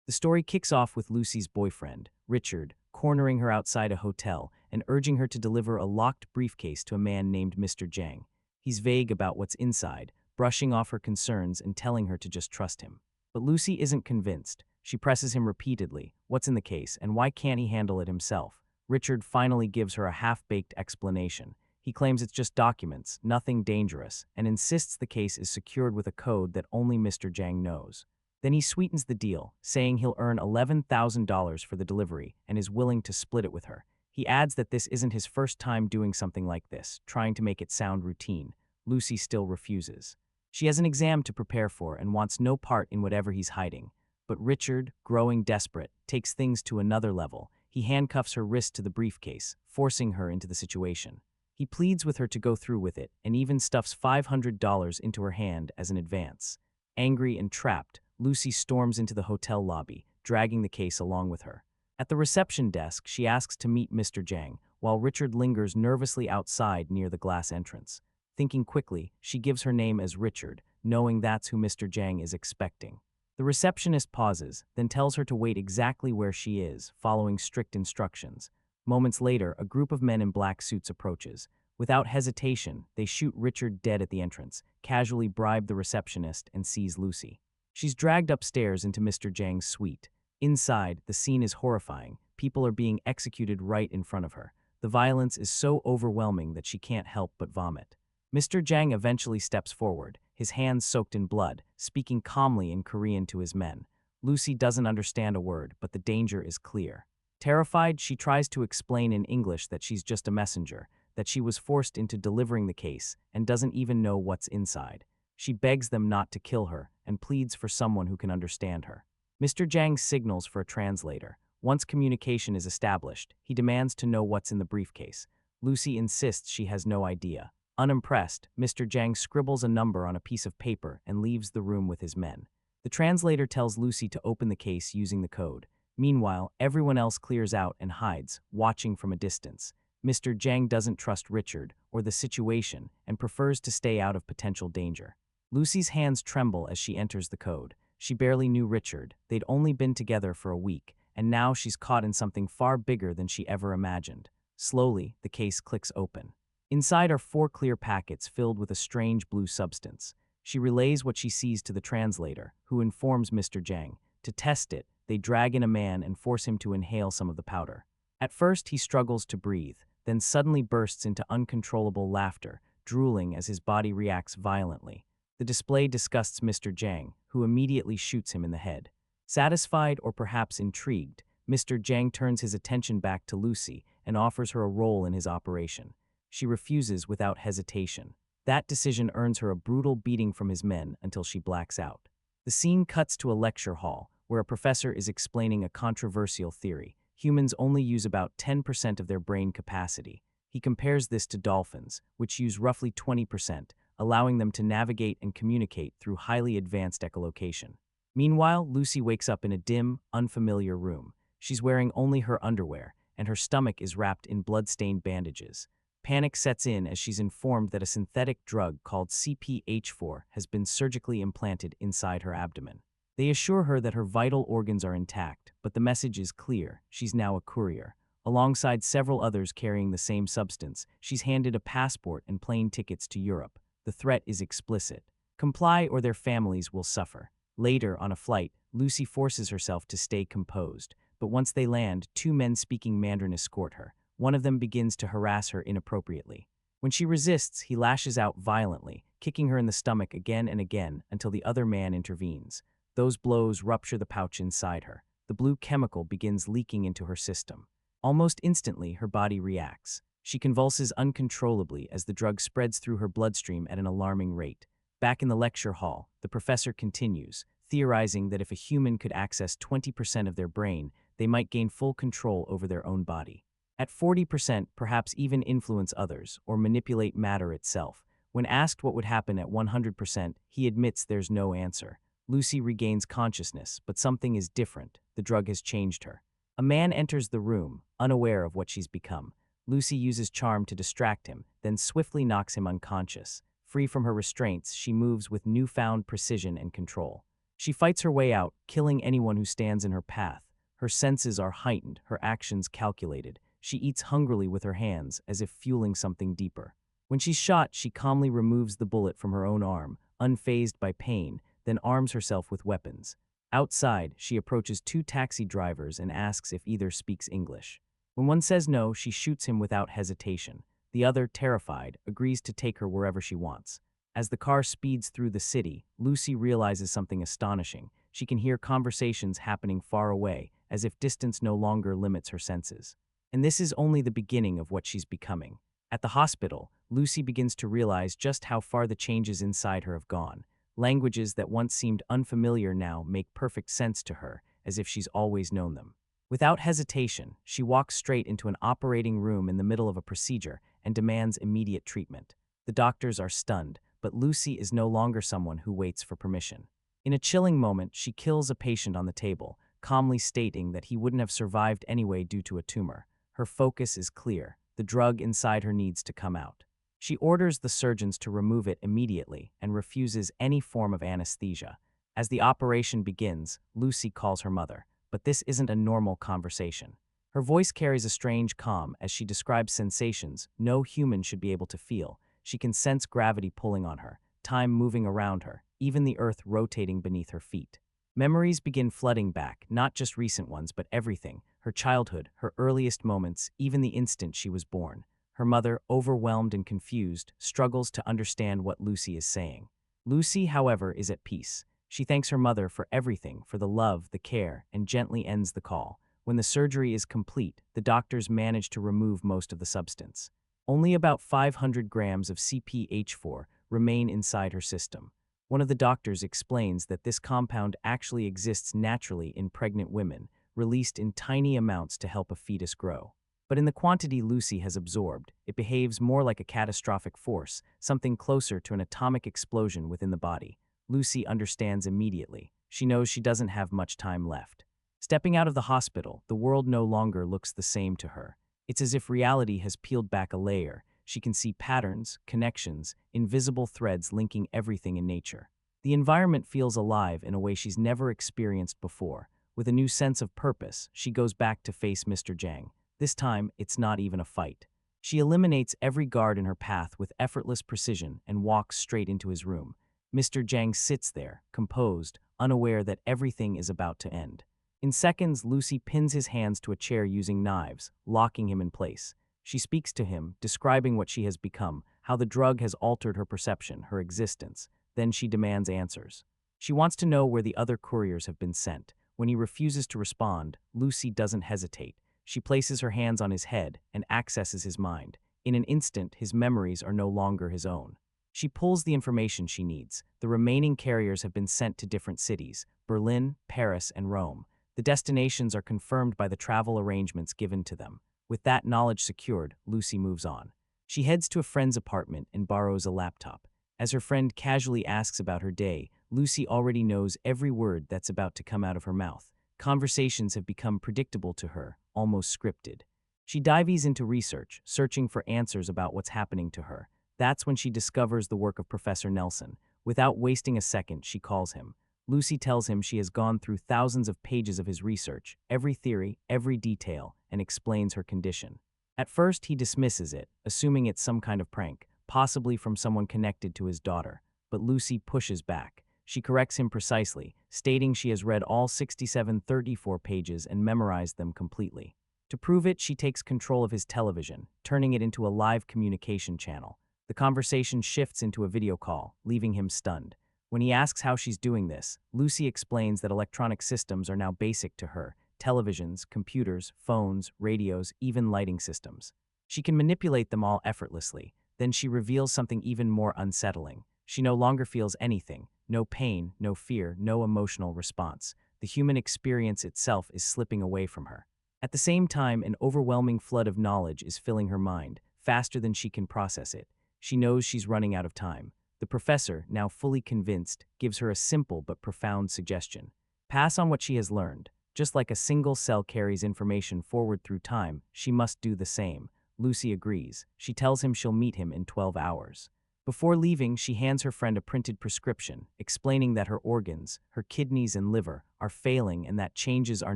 The story kicks off with Lucy's boyfriend, Richard, cornering her outside a hotel and urging her to deliver a locked briefcase to a man named Mr. Jang. He's vague about what's inside, brushing off her concerns and telling her to just trust him. But Lucy isn't convinced. She presses him repeatedly, what's in the case and why can't he handle it himself? Richard finally gives her a half-baked explanation. He claims it's just documents, nothing dangerous, and insists the case is secured with a code that only Mr. Jang knows. Then he sweetens the deal, saying he'll earn $11,000 for the delivery and is willing to split it with her. He adds that this isn't his first time doing something like this, trying to make it sound routine. Lucy still refuses. She has an exam to prepare for and wants no part in whatever he's hiding. But Richard, growing desperate, takes things to another level. He handcuffs her wrist to the briefcase, forcing her into the situation. He pleads with her to go through with it and even stuffs $500 into her hand as an advance. Angry and trapped, Lucy storms into the hotel lobby, dragging the case along with her. At the reception desk, she asks to meet Mr. Jang, while Richard lingers nervously outside near the glass entrance. Thinking quickly, she gives her name as Richard, knowing that's who Mr. Jang is expecting. The receptionist pauses, then tells her to wait exactly where she is, following strict instructions. Moments later, a group of men in black suits approaches. Without hesitation, they shoot Richard dead at the entrance, casually bribe the receptionist, and seize Lucy. She's dragged upstairs into Mr. Jang's suite. Inside, the scene is horrifying. People are being executed right in front of her. The violence is so overwhelming that she can't help but vomit. Mr. Jang eventually steps forward, his hands soaked in blood, speaking calmly in Korean to his men. Lucy doesn't understand a word, but the danger is clear. Terrified, she tries to explain in English that she's just a messenger, that she was forced into delivering the case, and doesn't even know what's inside. She begs them not to kill her, and pleads for someone who can understand her. Mr. Jang signals for a translator. Once communication is established, he demands to know what's in the briefcase. Lucy insists she has no idea. Unimpressed, Mr. Jang scribbles a number on a piece of paper and leaves the room with his men. The translator tells Lucy to open the case using the code. Meanwhile, everyone else clears out and hides, watching from a distance. Mr. Jang doesn't trust Richard or the situation and prefers to stay out of potential danger. Lucy's hands tremble as she enters the code. She barely knew Richard, they'd only been together for a week, and now she's caught in something far bigger than she ever imagined. Slowly, the case clicks open. Inside are 4 clear packets filled with a strange blue substance. She relays what she sees to the translator, who informs Mr. Jang. To test it, they drag in a man and force him to inhale some of the powder. At first, he struggles to breathe, then suddenly bursts into uncontrollable laughter, drooling as his body reacts violently. The display disgusts Mr. Jang, who immediately shoots him in the head. Satisfied or perhaps intrigued, Mr. Jang turns his attention back to Lucy and offers her a role in his operation. She refuses without hesitation. That decision earns her a brutal beating from his men until she blacks out. The scene cuts to a lecture hall, where a professor is explaining a controversial theory. Humans only use about 10% of their brain capacity. He compares this to dolphins, which use roughly 20%, allowing them to navigate and communicate through highly advanced echolocation. Meanwhile, Lucy wakes up in a dim, unfamiliar room. She's wearing only her underwear, and her stomach is wrapped in blood-stained bandages. Panic sets in as she's informed that a synthetic drug called CPH4 has been surgically implanted inside her abdomen. They assure her that her vital organs are intact, but the message is clear: she's now a courier. Alongside several others carrying the same substance, she's handed a passport and plane tickets to Europe. The threat is explicit. Comply or their families will suffer. Later, on a flight, Lucy forces herself to stay composed, but once they land, 2 men speaking Mandarin escort her. One of them begins to harass her inappropriately. When she resists, he lashes out violently, kicking her in the stomach again and again until the other man intervenes. Those blows rupture the pouch inside her. The blue chemical begins leaking into her system. Almost instantly, her body reacts. She convulses uncontrollably as the drug spreads through her bloodstream at an alarming rate. Back in the lecture hall, the professor continues, theorizing that if a human could access 20% of their brain, they might gain full control over their own body. At 40%, perhaps even influence others or manipulate matter itself. When asked what would happen at 100%, he admits there's no answer. Lucy regains consciousness, but something is different. The drug has changed her. A man enters the room, unaware of what she's become. Lucy uses charm to distract him, then swiftly knocks him unconscious. Free from her restraints, she moves with newfound precision and control. She fights her way out, killing anyone who stands in her path. Her senses are heightened, her actions calculated. She eats hungrily with her hands, as if fueling something deeper. When she's shot, she calmly removes the bullet from her own arm, unfazed by pain, then arms herself with weapons. Outside, she approaches two taxi drivers and asks if either speaks English. When one says no, she shoots him without hesitation. The other, terrified, agrees to take her wherever she wants. As the car speeds through the city, Lucy realizes something astonishing. She can hear conversations happening far away, as if distance no longer limits her senses. And this is only the beginning of what she's becoming. At the hospital, Lucy begins to realize just how far the changes inside her have gone. Languages that once seemed unfamiliar now make perfect sense to her, as if she's always known them. Without hesitation, she walks straight into an operating room in the middle of a procedure and demands immediate treatment. The doctors are stunned, but Lucy is no longer someone who waits for permission. In a chilling moment, she kills a patient on the table, calmly stating that he wouldn't have survived anyway due to a tumor. Her focus is clear. The drug inside her needs to come out. She orders the surgeons to remove it immediately and refuses any form of anesthesia. As the operation begins, Lucy calls her mother, but this isn't a normal conversation. Her voice carries a strange calm as she describes sensations no human should be able to feel. She can sense gravity pulling on her, time moving around her, even the earth rotating beneath her feet. Memories begin flooding back, not just recent ones, but everything. Her childhood, her earliest moments, even the instant she was born. Her mother, overwhelmed and confused, struggles to understand what Lucy is saying. Lucy, however, is at peace. She thanks her mother for everything, for the love, the care, and gently ends the call. When the surgery is complete, the doctors manage to remove most of the substance. Only about 500 grams of CPH4 remain inside her system. One of the doctors explains that this compound actually exists naturally in pregnant women, released in tiny amounts to help a fetus grow. But in the quantity Lucy has absorbed, it behaves more like a catastrophic force, something closer to an atomic explosion within the body. Lucy understands immediately. She knows she doesn't have much time left. Stepping out of the hospital, the world no longer looks the same to her. It's as if reality has peeled back a layer. She can see patterns, connections, invisible threads linking everything in nature. The environment feels alive in a way she's never experienced before. With a new sense of purpose, she goes back to face Mr. Zhang. This time, it's not even a fight. She eliminates every guard in her path with effortless precision and walks straight into his room. Mr. Zhang sits there, composed, unaware that everything is about to end. In seconds, Lucy pins his hands to a chair using knives, locking him in place. She speaks to him, describing what she has become, how the drug has altered her perception, her existence. Then she demands answers. She wants to know where the other couriers have been sent. When he refuses to respond, Lucy doesn't hesitate. She places her hands on his head and accesses his mind. In an instant, his memories are no longer his own. She pulls the information she needs. The remaining carriers have been sent to different cities: Berlin, Paris, and Rome. The destinations are confirmed by the travel arrangements given to them. With that knowledge secured, Lucy moves on. She heads to a friend's apartment and borrows a laptop. As her friend casually asks about her day, Lucy already knows every word that's about to come out of her mouth. Conversations have become predictable to her, almost scripted. She dives into research, searching for answers about what's happening to her. That's when she discovers the work of Professor Nelson. Without wasting a second, she calls him. Lucy tells him she has gone through thousands of pages of his research, every theory, every detail, and explains her condition. At first, he dismisses it, assuming it's some kind of prank, possibly from someone connected to his daughter. But Lucy pushes back. She corrects him precisely, stating she has read all 6734 pages and memorized them completely. To prove it, she takes control of his television, turning it into a live communication channel. The conversation shifts into a video call, leaving him stunned. When he asks how she's doing this, Lucy explains that electronic systems are now basic to her: televisions, computers, phones, radios, even lighting systems. She can manipulate them all effortlessly. Then she reveals something even more unsettling. She no longer feels anything: no pain, no fear, no emotional response. The human experience itself is slipping away from her. At the same time, an overwhelming flood of knowledge is filling her mind, faster than she can process it. She knows she's running out of time. The professor, now fully convinced, gives her a simple but profound suggestion. Pass on what she has learned. Just like a single cell carries information forward through time, she must do the same. Lucy agrees. She tells him she'll meet him in 12 hours. Before leaving, she hands her friend a printed prescription, explaining that her organs, her kidneys and liver, are failing and that changes are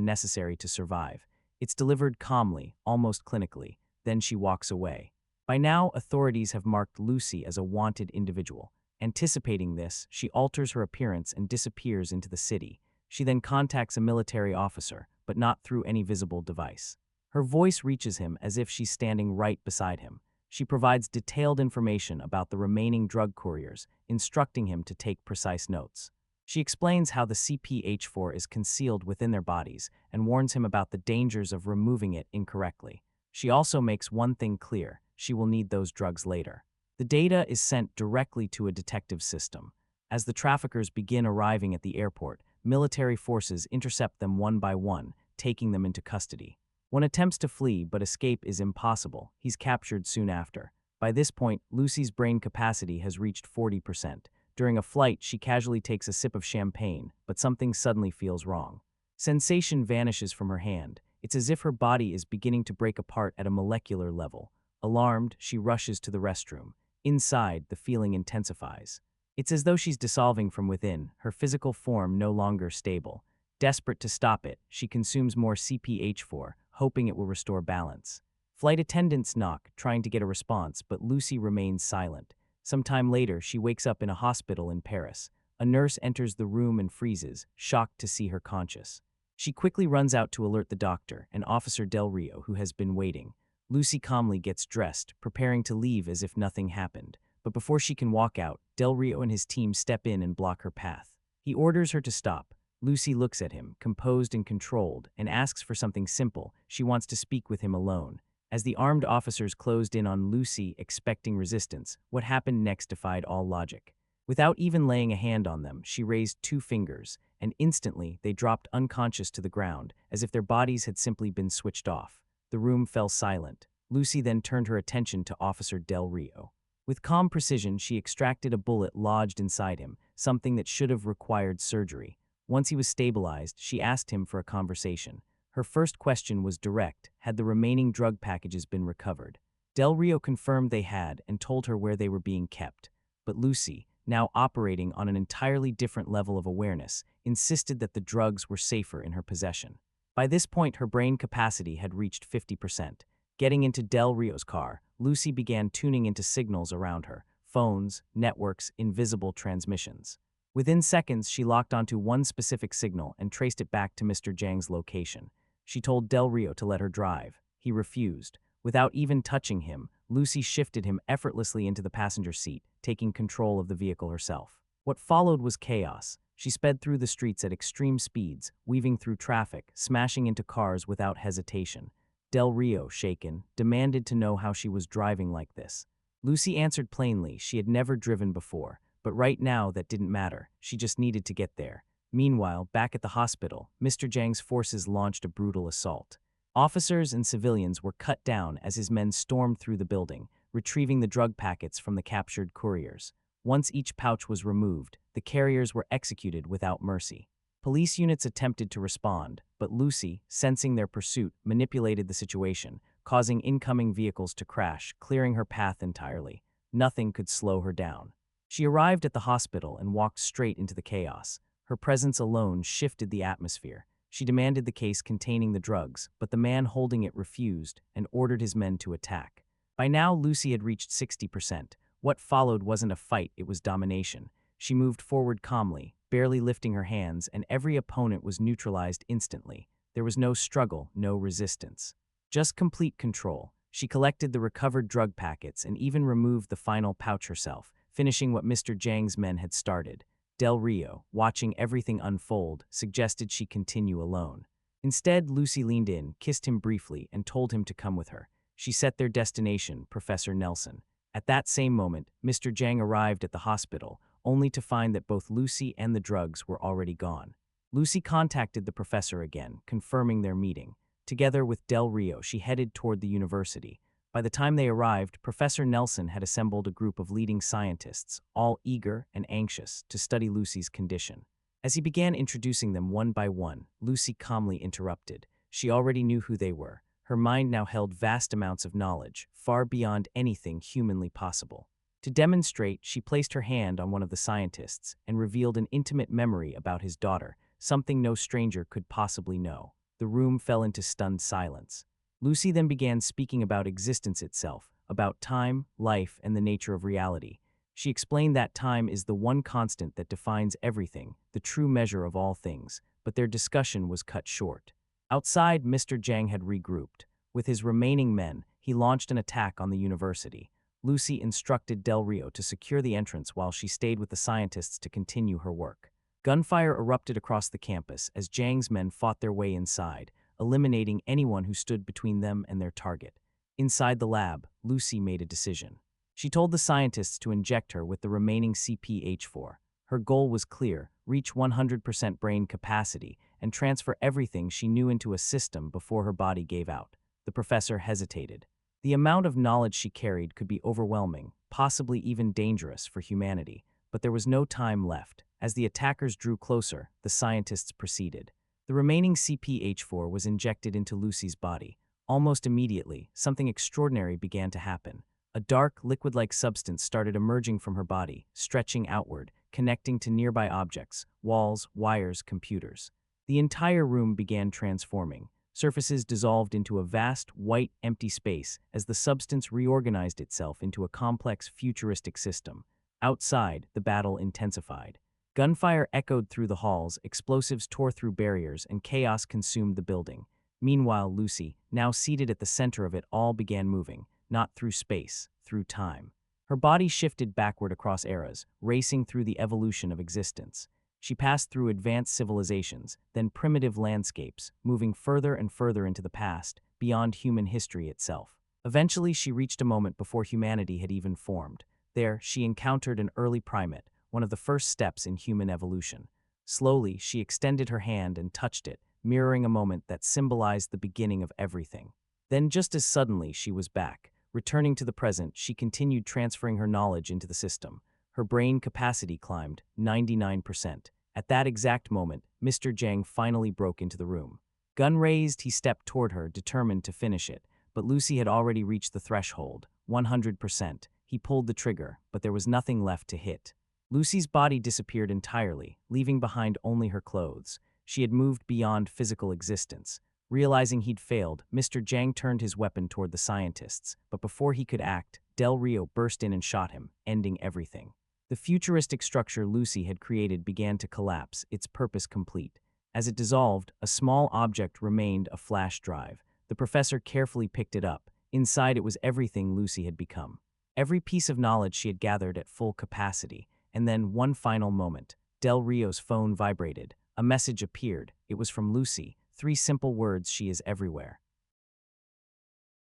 necessary to survive. It's delivered calmly, almost clinically. Then she walks away. By now, authorities have marked Lucy as a wanted individual. Anticipating this, she alters her appearance and disappears into the city. She then contacts a military officer, but not through any visible device. Her voice reaches him as if she's standing right beside him. She provides detailed information about the remaining drug couriers, instructing him to take precise notes. She explains how the CPH4 is concealed within their bodies and warns him about the dangers of removing it incorrectly. She also makes one thing clear: she will need those drugs later. The data is sent directly to a detective system. As the traffickers begin arriving at the airport, military forces intercept them one by one, taking them into custody. One attempts to flee, but escape is impossible. He's captured soon after. By this point, Lucy's brain capacity has reached 40%. During a flight, she casually takes a sip of champagne, but something suddenly feels wrong. Sensation vanishes from her hand. It's as if her body is beginning to break apart at a molecular level. Alarmed, she rushes to the restroom. Inside, the feeling intensifies. It's as though she's dissolving from within, her physical form no longer stable. Desperate to stop it, she consumes more CPH4, hoping it will restore balance. Flight attendants knock, trying to get a response, but Lucy remains silent. Some time later, she wakes up in a hospital in Paris. A nurse enters the room and freezes, shocked to see her conscious. She quickly runs out to alert the doctor, and Officer Del Rio, who has been waiting. Lucy calmly gets dressed, preparing to leave as if nothing happened. But before she can walk out, Del Rio and his team step in and block her path. He orders her to stop. Lucy looks at him, composed and controlled, and asks for something simple. She wants to speak with him alone. As the armed officers closed in on Lucy, expecting resistance, what happened next defied all logic. Without even laying a hand on them, she raised 2 fingers, and instantly they dropped unconscious to the ground, as if their bodies had simply been switched off. The room fell silent. Lucy then turned her attention to Officer Del Rio. With calm precision, she extracted a bullet lodged inside him, something that should have required surgery. Once he was stabilized, she asked him for a conversation. Her first question was direct: had the remaining drug packages been recovered? Del Rio confirmed they had and told her where they were being kept. But Lucy, now operating on an entirely different level of awareness, insisted that the drugs were safer in her possession. By this point, her brain capacity had reached 50%. Getting into Del Rio's car, Lucy began tuning into signals around her: phones, networks, invisible transmissions. Within seconds, she locked onto one specific signal and traced it back to Mr. Zhang's location. She told Del Rio to let her drive. He refused. Without even touching him, Lucy shifted him effortlessly into the passenger seat, taking control of the vehicle herself. What followed was chaos. She sped through the streets at extreme speeds, weaving through traffic, smashing into cars without hesitation. Del Rio, shaken, demanded to know how she was driving like this. Lucy answered plainly she had never driven before. But right now, that didn't matter. She just needed to get there. Meanwhile, back at the hospital, Mr. Zhang's forces launched a brutal assault. Officers and civilians were cut down as his men stormed through the building, retrieving the drug packets from the captured couriers. Once each pouch was removed, the carriers were executed without mercy. Police units attempted to respond, but Lucy, sensing their pursuit, manipulated the situation, causing incoming vehicles to crash, clearing her path entirely. Nothing could slow her down. She arrived at the hospital and walked straight into the chaos. Her presence alone shifted the atmosphere. She demanded the case containing the drugs, but the man holding it refused and ordered his men to attack. By now, Lucy had reached 60%. What followed wasn't a fight, it was domination. She moved forward calmly, barely lifting her hands, and every opponent was neutralized instantly. There was no struggle, no resistance. Just complete control. She collected the recovered drug packets and even removed the final pouch herself, finishing what Mr. Zhang's men had started. Del Rio, watching everything unfold, suggested she continue alone. Instead, Lucy leaned in, kissed him briefly, and told him to come with her. She set their destination, Professor Nelson. At that same moment, Mr. Zhang arrived at the hospital, only to find that both Lucy and the drugs were already gone. Lucy contacted the professor again, confirming their meeting. Together with Del Rio, she headed toward the university. By the time they arrived, Professor Nelson had assembled a group of leading scientists, all eager and anxious to study Lucy's condition. As he began introducing them one by one, Lucy calmly interrupted. She already knew who they were. Her mind now held vast amounts of knowledge, far beyond anything humanly possible. To To demonstrate, she placed her hand on one of the scientists and revealed an intimate memory about his daughter, something no stranger could possibly know. The room fell into stunned silence. Lucy then began speaking about existence itself, about time, life, and the nature of reality. She explained that time is the one constant that defines everything, the true measure of all things, but their discussion was cut short. Outside, Mr. Zhang had regrouped. With his remaining men, he launched an attack on the university. Lucy instructed Del Rio to secure the entrance while she stayed with the scientists to continue her work. Gunfire erupted across the campus as Zhang's men fought their way inside, eliminating anyone who stood between them and their target. Inside the lab, Lucy made a decision. She told the scientists to inject her with the remaining CPH4. Her goal was clear: reach 100% brain capacity and transfer everything she knew into a system before her body gave out. The professor hesitated. The amount of knowledge she carried could be overwhelming, possibly even dangerous for humanity, but there was no time left. As the attackers drew closer, the scientists proceeded. The remaining CPH4 was injected into Lucy's body. Almost immediately, something extraordinary began to happen. A dark, liquid-like substance started emerging from her body, stretching outward, connecting to nearby objects, walls, wires, computers. The entire room began transforming. Surfaces dissolved into a vast, white, empty space as the substance reorganized itself into a complex, futuristic system. Outside, the battle intensified. Gunfire echoed through the halls, explosives tore through barriers, and chaos consumed the building. Meanwhile, Lucy, now seated at the center of it all, began moving, not through space, through time. Her body shifted backward across eras, racing through the evolution of existence. She passed through advanced civilizations, then primitive landscapes, moving further and further into the past, beyond human history itself. Eventually, she reached a moment before humanity had even formed. There, she encountered an early primate, one of the first steps in human evolution. Slowly, she extended her hand and touched it, mirroring a moment that symbolized the beginning of everything. Then, just as suddenly, she was back. Returning to the present, she continued transferring her knowledge into the system. Her brain capacity climbed 99%. At that exact moment, Mr. Zhang finally broke into the room. Gun raised, he stepped toward her, determined to finish it. But Lucy had already reached the threshold, 100%. He pulled the trigger, but there was nothing left to hit. Lucy's body disappeared entirely, leaving behind only her clothes. She had moved beyond physical existence. Realizing he'd failed, Mr. Zhang turned his weapon toward the scientists, but before he could act, Del Rio burst in and shot him, ending everything. The futuristic structure Lucy had created began to collapse, its purpose complete. As it dissolved, a small object remained, a flash drive. The professor carefully picked it up. Inside it was everything Lucy had become. Every piece of knowledge she had gathered at full capacity. And then, one final moment, Del Rio's phone vibrated. A message appeared. It was from Lucy. 3 simple words: she is everywhere.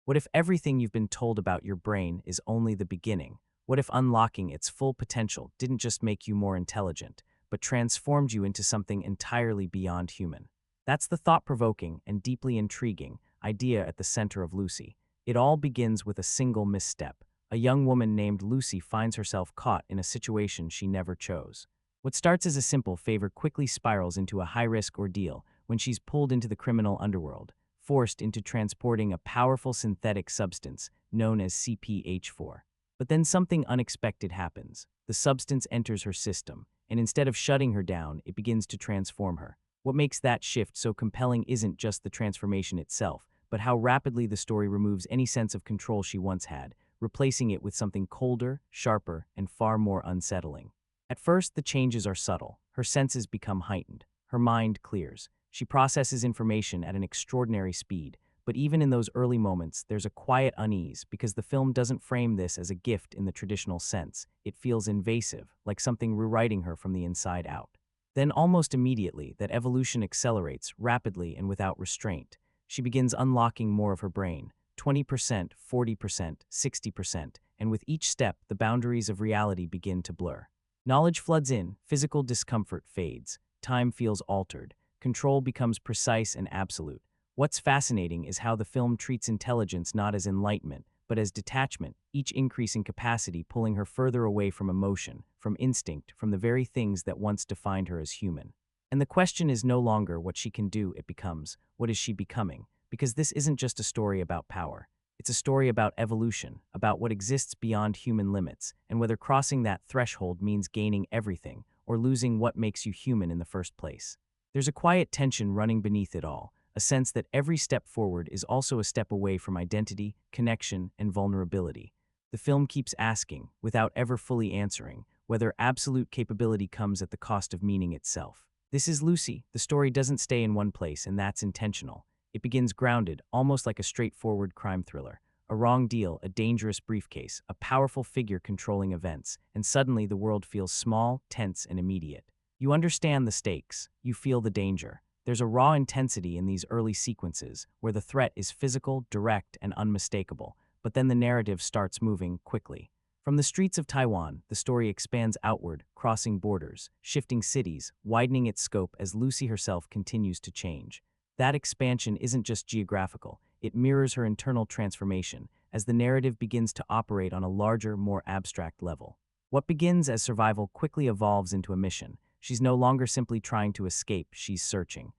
What if everything you've been told about your brain is only the beginning? What if unlocking its full potential didn't just make you more intelligent, but transformed you into something entirely beyond human? That's the thought-provoking and deeply intriguing idea at the center of Lucy. It all begins with a single misstep. A young woman named Lucy finds herself caught in a situation she never chose. What starts as a simple favor quickly spirals into a high-risk ordeal when she's pulled into the criminal underworld, forced into transporting a powerful synthetic substance known as CPH4. But then something unexpected happens. The substance enters her system, and instead of shutting her down, it begins to transform her. What makes that shift so compelling isn't just the transformation itself, but how rapidly the story removes any sense of control she once had, replacing it with something colder, sharper, and far more unsettling. At first, the changes are subtle. Her senses become heightened. Her mind clears. She processes information at an extraordinary speed. But even in those early moments, there's a quiet unease because the film doesn't frame this as a gift in the traditional sense. It feels invasive, like something rewriting her from the inside out. Then almost immediately, that evolution accelerates, rapidly and without restraint. She begins unlocking more of her brain, 20%, 40%, 60%, and with each step, the boundaries of reality begin to blur. Knowledge floods in, physical discomfort fades, time feels altered, control becomes precise and absolute. What's fascinating is how the film treats intelligence not as enlightenment, but as detachment, each increasing capacity pulling her further away from emotion, from instinct, from the very things that once defined her as human. And the question is no longer what she can do, it becomes, what is she becoming? Because this isn't just a story about power. It's a story about evolution, about what exists beyond human limits, and whether crossing that threshold means gaining everything or losing what makes you human in the first place. There's a quiet tension running beneath it all, a sense that every step forward is also a step away from identity, connection, and vulnerability. The film keeps asking, without ever fully answering, whether absolute capability comes at the cost of meaning itself. This is Lucy. The story doesn't stay in one place, and that's intentional. It begins grounded, almost like a straightforward crime thriller. A wrong deal, a dangerous briefcase, a powerful figure controlling events, and suddenly the world feels small, tense, and immediate. You understand the stakes. You feel the danger. There's a raw intensity in these early sequences, where the threat is physical, direct, and unmistakable, but then the narrative starts moving quickly. From the streets of Taiwan, the story expands outward, crossing borders, shifting cities, widening its scope as Lucy herself continues to change. That expansion isn't just geographical, it mirrors her internal transformation as the narrative begins to operate on a larger, more abstract level. What begins as survival quickly evolves into a mission. She's no longer simply trying to escape, she's searching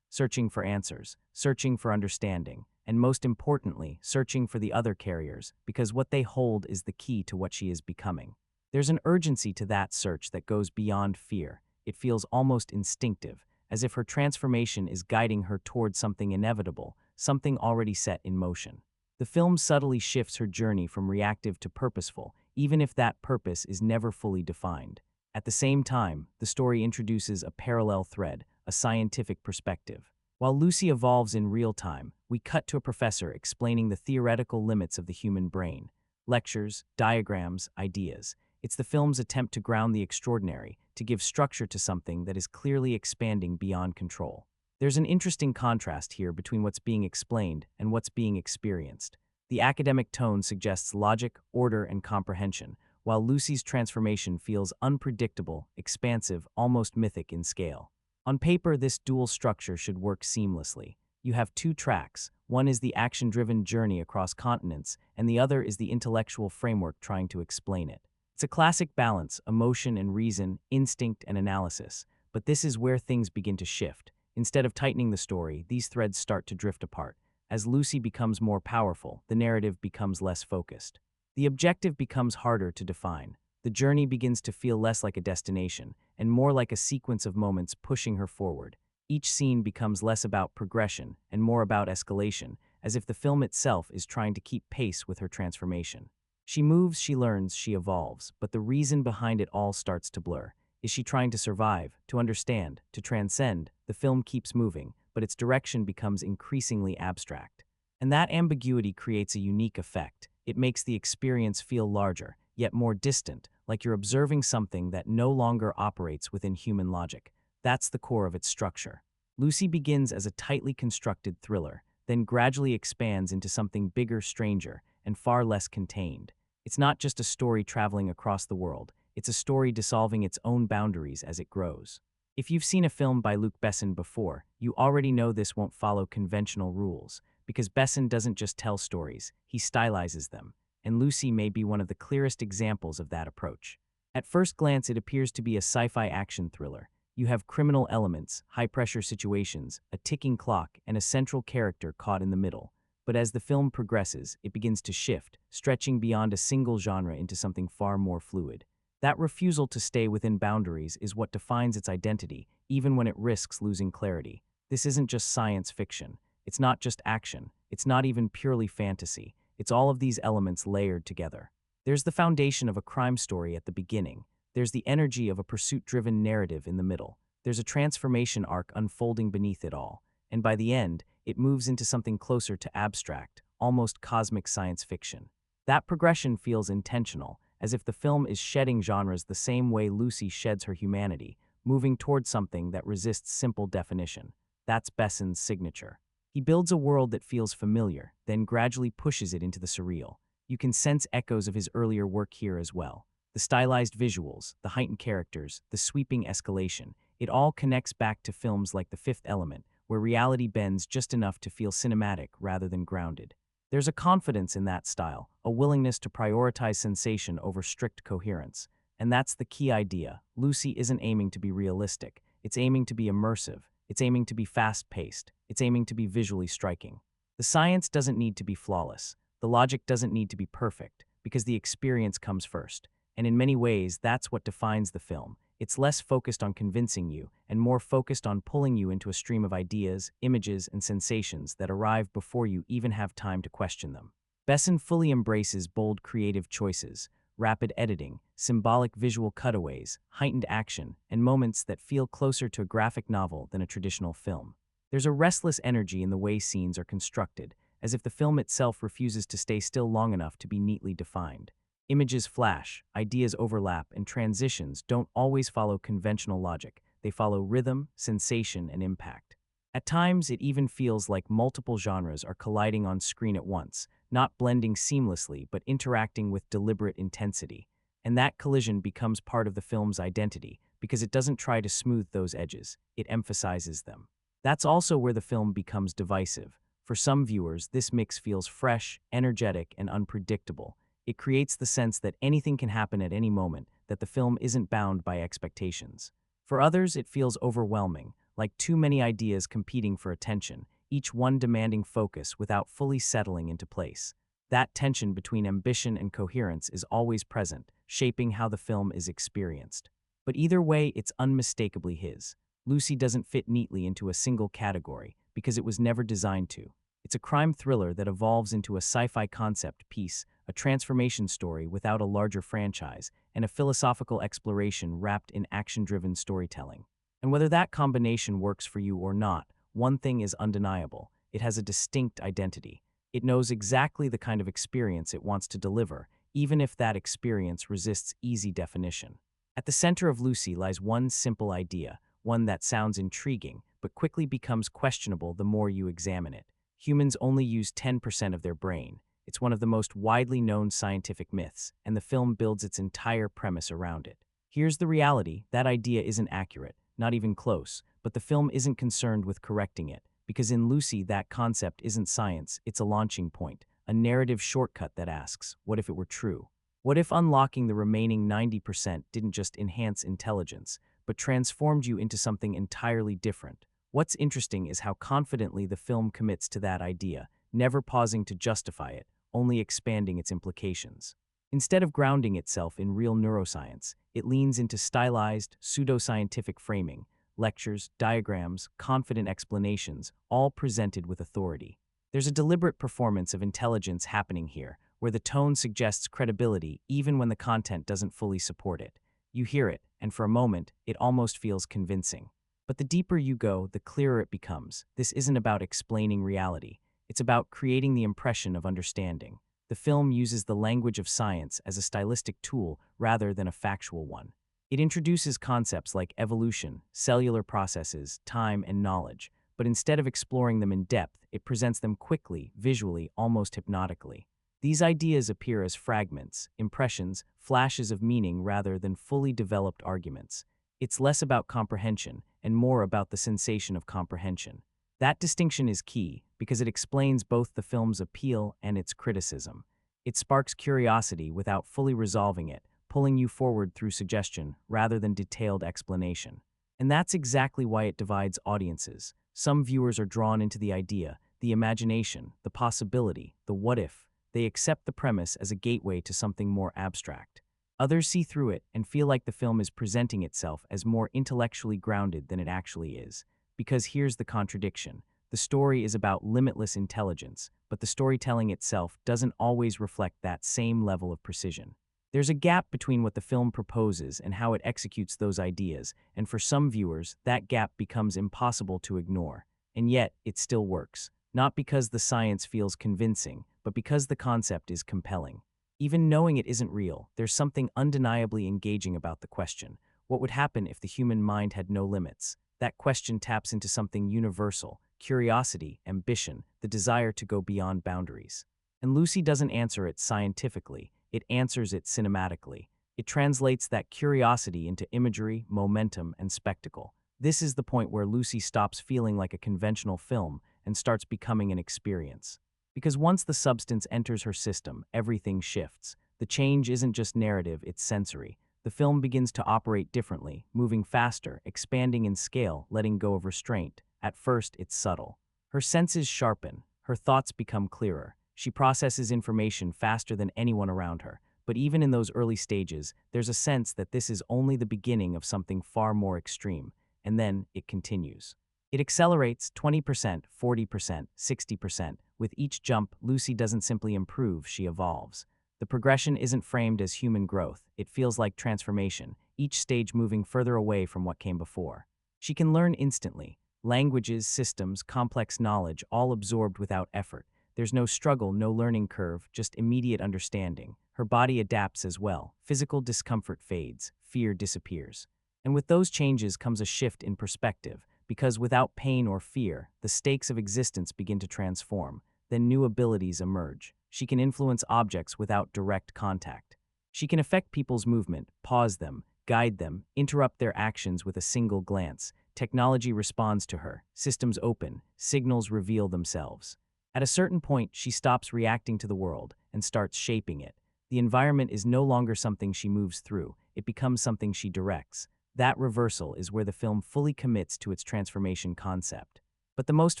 for answers, searching for understanding, and most importantly, searching for the other carriers, because what they hold is the key to what she is becoming. There's an urgency to that search that goes beyond fear. It feels almost instinctive, as if her transformation is guiding her toward something inevitable, something already set in motion. The film subtly shifts her journey from reactive to purposeful, even if that purpose is never fully defined. At the same time, the story introduces a parallel thread, a scientific perspective. While Lucy evolves in real time, we cut to a professor explaining the theoretical limits of the human brain. Lectures, diagrams, ideas. It's the film's attempt to ground the extraordinary, to give structure to something that is clearly expanding beyond control. There's an interesting contrast here between what's being explained and what's being experienced. The academic tone suggests logic, order, and comprehension, while Lucy's transformation feels unpredictable, expansive, almost mythic in scale. On paper, this dual structure should work seamlessly. You have two tracks. One is the action-driven journey across continents, and the other is the intellectual framework trying to explain it. It's a classic balance, emotion and reason, instinct and analysis. But this is where things begin to shift. Instead of tightening the story, these threads start to drift apart. As Lucy becomes more powerful, the narrative becomes less focused. The objective becomes harder to define. The journey begins to feel less like a destination, and more like a sequence of moments pushing her forward. Each scene becomes less about progression and more about escalation, as if the film itself is trying to keep pace with her transformation. She moves, she learns, she evolves, but the reason behind it all starts to blur. Is she trying to survive, to understand, to transcend? The film keeps moving, but its direction becomes increasingly abstract. And that ambiguity creates a unique effect. It makes the experience feel larger, yet more distant, like you're observing something that no longer operates within human logic. That's the core of its structure. Lucy begins as a tightly constructed thriller, then gradually expands into something bigger, stranger, and far less contained. It's not just a story traveling across the world, it's a story dissolving its own boundaries as it grows. If you've seen a film by Luc Besson before, you already know this won't follow conventional rules, because Besson doesn't just tell stories, he stylizes them, and Lucy may be one of the clearest examples of that approach. At first glance, it appears to be a sci-fi action thriller. You have criminal elements, high-pressure situations, a ticking clock, and a central character caught in the middle. But as the film progresses, it begins to shift, stretching beyond a single genre into something far more fluid. That refusal to stay within boundaries is what defines its identity, even when it risks losing clarity. This isn't just science fiction. It's not just action. It's not even purely fantasy. It's all of these elements layered together. There's the foundation of a crime story at the beginning. There's the energy of a pursuit-driven narrative in the middle. There's a transformation arc unfolding beneath it all. And by the end, it moves into something closer to abstract, almost cosmic science fiction. That progression feels intentional, as if the film is shedding genres the same way Lucy sheds her humanity, moving toward something that resists simple definition. That's Besson's signature. He builds a world that feels familiar, then gradually pushes it into the surreal. You can sense echoes of his earlier work here as well. The stylized visuals, the heightened characters, the sweeping escalation, it all connects back to films like The Fifth Element, where reality bends just enough to feel cinematic rather than grounded. There's a confidence in that style, a willingness to prioritize sensation over strict coherence. And that's the key idea. Lucy isn't aiming to be realistic. It's aiming to be immersive. It's aiming to be fast-paced. It's aiming to be visually striking. The science doesn't need to be flawless. The logic doesn't need to be perfect, because the experience comes first. And in many ways, that's what defines the film. It's less focused on convincing you and more focused on pulling you into a stream of ideas, images, and sensations that arrive before you even have time to question them. Besson fully embraces bold creative choices, rapid editing, symbolic visual cutaways, heightened action, and moments that feel closer to a graphic novel than a traditional film. There's a restless energy in the way scenes are constructed, as if the film itself refuses to stay still long enough to be neatly defined. Images flash, ideas overlap, and transitions don't always follow conventional logic. They follow rhythm, sensation, and impact. At times, it even feels like multiple genres are colliding on screen at once, not blending seamlessly but interacting with deliberate intensity. And that collision becomes part of the film's identity, because it doesn't try to smooth those edges, it emphasizes them. That's also where the film becomes divisive. For some viewers, this mix feels fresh, energetic, and unpredictable. It creates the sense that anything can happen at any moment, that the film isn't bound by expectations. For others, it feels overwhelming, like too many ideas competing for attention, each one demanding focus without fully settling into place. That tension between ambition and coherence is always present, shaping how the film is experienced. But either way, it's unmistakably his. Lucy doesn't fit neatly into a single category, because it was never designed to. It's a crime thriller that evolves into a sci-fi concept piece, a transformation story without a larger franchise, and a philosophical exploration wrapped in action-driven storytelling. And whether that combination works for you or not, one thing is undeniable: it has a distinct identity. It knows exactly the kind of experience it wants to deliver, even if that experience resists easy definition. At the center of Lucy lies one simple idea, one that sounds intriguing, but quickly becomes questionable the more you examine it. Humans only use 10% of their brain. It's one of the most widely known scientific myths, and the film builds its entire premise around it. Here's the reality: that idea isn't accurate, not even close, but the film isn't concerned with correcting it, because in Lucy that concept isn't science, it's a launching point, a narrative shortcut that asks, what if it were true? What if unlocking the remaining 90% didn't just enhance intelligence, but transformed you into something entirely different? What's interesting is how confidently the film commits to that idea, never pausing to justify it, only expanding its implications. Instead of grounding itself in real neuroscience, it leans into stylized, pseudoscientific framing, lectures, diagrams, confident explanations, all presented with authority. There's a deliberate performance of intelligence happening here, where the tone suggests credibility even when the content doesn't fully support it. You hear it, and for a moment, it almost feels convincing. But the deeper you go, the clearer it becomes. This isn't about explaining reality. It's about creating the impression of understanding. The film uses the language of science as a stylistic tool rather than a factual one. It introduces concepts like evolution, cellular processes, time, and knowledge, but instead of exploring them in depth, it presents them quickly, visually, almost hypnotically. These ideas appear as fragments, impressions, flashes of meaning rather than fully developed arguments. It's less about comprehension and more about the sensation of comprehension. That distinction is key because it explains both the film's appeal and its criticism. It sparks curiosity without fully resolving it, pulling you forward through suggestion rather than detailed explanation. And that's exactly why it divides audiences. Some viewers are drawn into the idea, the imagination, the possibility, the what if. They accept the premise as a gateway to something more abstract. Others see through it and feel like the film is presenting itself as more intellectually grounded than it actually is. Because here's the contradiction. The story is about limitless intelligence, but the storytelling itself doesn't always reflect that same level of precision. There's a gap between what the film proposes and how it executes those ideas, and for some viewers, that gap becomes impossible to ignore. And yet, it still works. Not because the science feels convincing, but because the concept is compelling. Even knowing it isn't real, there's something undeniably engaging about the question. What would happen if the human mind had no limits? That question taps into something universal: curiosity, ambition, the desire to go beyond boundaries. And Lucy doesn't answer it scientifically, it answers it cinematically. It translates that curiosity into imagery, momentum, and spectacle. This is the point where Lucy stops feeling like a conventional film and starts becoming an experience. Because once the substance enters her system, everything shifts. The change isn't just narrative, it's sensory. The film begins to operate differently, moving faster, expanding in scale, letting go of restraint. At first, it's subtle. Her senses sharpen, her thoughts become clearer. She processes information faster than anyone around her. But even in those early stages, there's a sense that this is only the beginning of something far more extreme, and then it continues. It accelerates 20%, 40%, 60%. With each jump, Lucy doesn't simply improve, she evolves. The progression isn't framed as human growth, it feels like transformation, each stage moving further away from what came before. She can learn instantly. Languages, systems, complex knowledge, all absorbed without effort. There's no struggle, no learning curve, just immediate understanding. Her body adapts as well. Physical discomfort fades, fear disappears. And with those changes comes a shift in perspective, because without pain or fear, the stakes of existence begin to transform. Then new abilities emerge. She can influence objects without direct contact. She can affect people's movement, pause them, guide them, interrupt their actions with a single glance. Technology responds to her, systems open, signals reveal themselves. At a certain point, she stops reacting to the world and starts shaping it. The environment is no longer something she moves through, it becomes something she directs. That reversal is where the film fully commits to its transformation concept. But the most